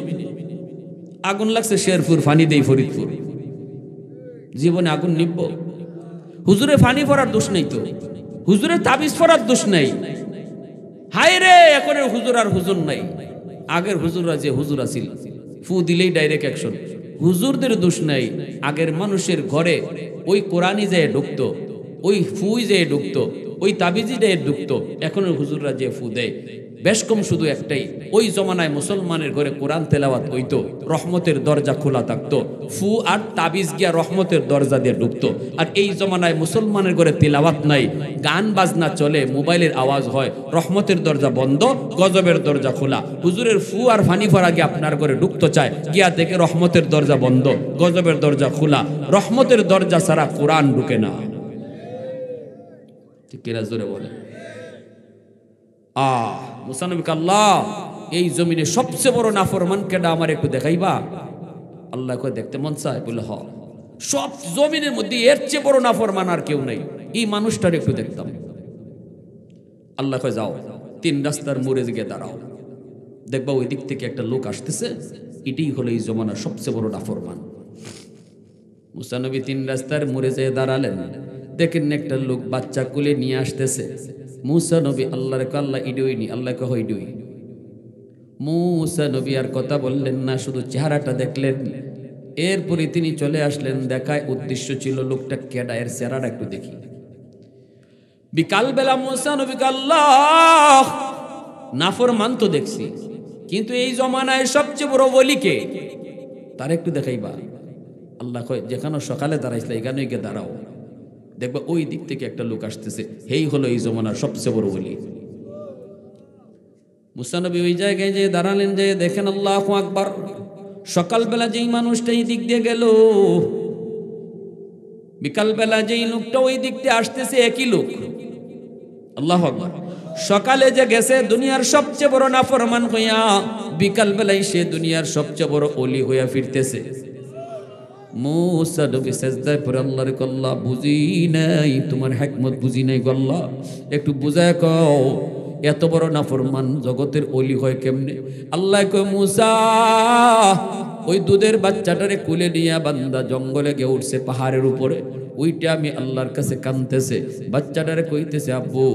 আগুন লাগছে শেরপুর, ফানি দেই ফরিদপুর। জীবনে আগুন নিব? হুজুরে ফানি ফরার দোষ নেই তো, হুজুরের তাবিজ ফরার দোষ নেই। হায় রে, এখন হুজুর আর হুজুর নাই। আগের হুজুররা যে হুজুর আছিল, ফু দিলেই ডাইরেক্ট অ্যাকশন। হুজুরদের দোষ নাই। আগের মানুষের ঘরে ওই কোরআনই যায় ঢুকতো, ওই ফুই যেয়ে ঢুকতো, ওই তাবিজি যেয়ে ঢুকতো। এখনের হুজুররা যে ফু দেয়, বেশ কম শুধু একটাই, ওই জমানায় মুসলমানের ঘরে কোরআন তেলাওয়াত হইতো, রহমতের দরজা খোলা থাকতো। ফু আর তাবিজ গিয়া রহমতের দরজা দিয়ে ঢুকতো। আর এই জমানায় মুসলমানের ঘরে তেলাওয়াত নাই, গান বাজনা চলে, মোবাইলের আওয়াজ হয়, রহমতের দরজা বন্ধ, গজবের দরজা খোলা। হুজুরের ফু আর ফানি ফরা গিয়ে আপনার ঘরে ঢুকতে চায়, গিয়া দেখে রহমতের দরজা বন্ধ, গজবের দরজা খোলা। রহমতের দরজা ছাড়া কোরআন ঢুকে না। ঠিক কিনা জোরে বলে? মূসা নবী আল্লাহ, এই জমিনে সবচেয়ে বড় নাফরমান কেডা আমার একটু দেখাইবা? আল্লাহ কয়, দেখতে মন চায়? বলে হ, সব জমিনের মধ্যে এর চেয়ে বড় নাফরমান আর কেউ নেই, এই মানুষটার একটু দেখতাম। আল্লাহ কয়, যাও 3 রাস্তার মোড়ে গিয়ে দাঁড়াও, দেখবা ওই দিক থেকে একটা লোক আসতেছে, এটাই হলো এই জমানার সবচেয়ে বড় নাফরমান। মূসা নবী 3 রাস্তার মোড়ে যেয়ে দাঁড়ালেন, দেখেন একটা লোক বাচ্চা কোলে নিয়ে আসতেছে। মূসা নবী আল্লাহর কয়, আল্লাহ ইডুই নি? আল্লাহ কয়, ইডুই। মূসা নবী আর কথা বললেন না, শুধু চেহারাটা দেখলেন। এরপরে তিনি চলে আসলেন, দেখায় উদ্দেশ্য ছিল লোকটা কেডা, এর চেহারাটা একটু দেখি। বিকালবেলা মূসা নবী আল্লাহ, নাফরমান তো দেখছি, কিন্তু এই জমানায় সবচেয়ে বড় ওলিকে, তার একটু দেখাইবা। আল্লাহ কয়, যেখানে সকালে দাঁড়াইছিল এখানে গিয়ে দাঁড়াও। দেখবা ওই দিক থেকে একটা লোক আসতেছে, এই হলো এই জমানার সবচেয়ে বড় ওলি। মুসা নবী ওই জায়গায় যে দাঁড়ালেন, যে দেখেন আল্লাহু আকবার, সকালবেলা যেই মানুষটা এই দিক দিয়ে গেল, বিকালবেলা যেই লোকটা ওই দিক দিয়ে আসতেছে একই লোক। আল্লাহু আকবার। সকালে যে গেছে দুনিয়ার সবচেয়ে বড় নাফরমান হইয়া, বিকালবেলায় সে দুনিয়ার সবচেয়ে বড় ওলি হইয়া ফিরতেছে। মুসা নবী সিজদায় পড়ে আল্লাহর আল্লাহ বুঝি নাই, তোমার হিকমত বুঝি নাই গো আল্লাহ, একটু বুঝায় কও এত বড় নাফরমান জগতের ওলি হয় কেমনে? আল্লাহ কয় মুসা, ওই দুধের বাচ্চাটারে কুলে নিয়ে বান্দা জঙ্গলে গিয়ে উঠছে পাহাড়ের উপরে, ওইটা আমি আল্লাহর কাছে কাঁদতেছে। বাচ্চাটারে কইতেছে আব্বু,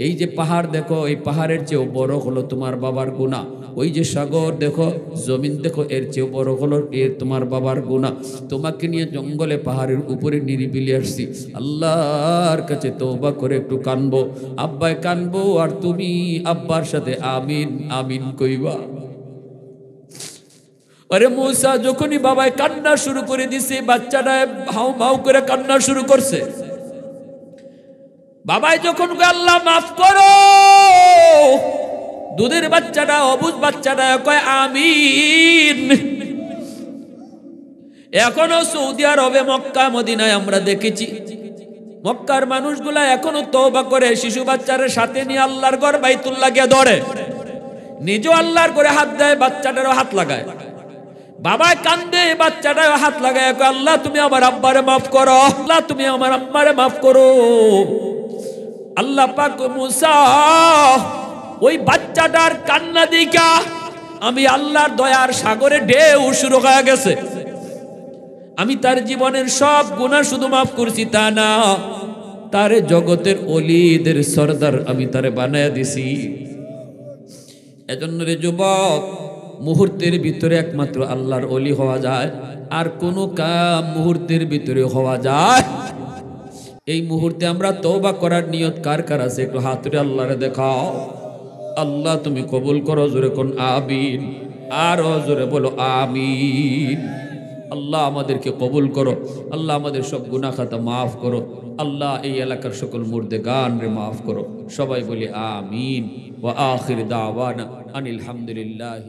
এই যে পাহাড় দেখো, এই পাহাড়ের চেয়েও বড় হলো তোমার বাবার গুনাহ। ওই যে সাগর দেখো, জমিন দেখো, এর চেয়েও বড় হলো এর তোমার বাবার গুনাহ। তোমাকে নিয়ে জঙ্গলে পাহাড়ের উপরে নিরিবিলি আসছি, আল্লাহর কাছে তওবা করে একটু কানবো। আব্বাই কানবো আর তুমি আব্বার সাথে আমিন আমিন কইবা। আরে মুসা যখনই বাবাই কান্না শুরু করে দিছে, বাচ্চাটা হাউ মাউ করে কান্না শুরু করছে। বাবাই যখন আল্লাহ মাফ করো, দুধের বাচ্চাটা অবুঝ বাচ্চাটা কয় আমিন। এখনো সৌদি আরবে, মক্কা মদিনায় আমরা দেখেছি মক্কার মানুষগুলা এখনো তওবা করে শিশু বাচ্চাদের সাথে নিয়ে আল্লাহর ঘর বাইতুল্লাহ গিয়ে ধরে, নিজেও আল্লাহর ঘরে হাত দেয়, বাচ্চাটারও হাত লাগায়। বাবা কান্দে, বাচ্চাটাও হাত লাগায়, আল্লাহ তুমি আমার আব্বারে মাফ করো, আল্লাহ তুমি আমার আম্মারে মাফ করো। আল্লাহ পাক মুসা ওই বাচ্চাটার কান্না দেখা আমি আল্লাহর দয়ার সাগরে ঢেউ শুরু হয়ে গেছে। আমি তার জীবনের সব গুনাহ শুধু মাফ করছি তা না, তারে জগতের ওলিদের সরদার আমি তারে বানায়া দিছি। এজন্য রে যুবক, মুহূর্তের ভিতরে একমাত্র আল্লাহর ওলি হওয়া যায়, আর কোন কাম মুহূর্তের ভিতরে হওয়া যায়। এই মুহূর্তে আমরা তওবা করার নিয়ত কার কার আছে একটু হাত তুলে আল্লাহরে দেখাও। আল্লাহ তুমি কবুল করো, জোরে কোন আমিন, আর জোরে বলো আমিন। আল্লাহ আমাদেরকে কবুল করো, আল্লাহ আমাদের সব গুনাহ খাতা মাফ করো, আল্লাহ এই এলাকার সকল মুর্দেগান রে মাফ করো। সবাই বলি আমিন। ওয়া আখির দাওয়ানা আনিল হামদুলিল্লাহ।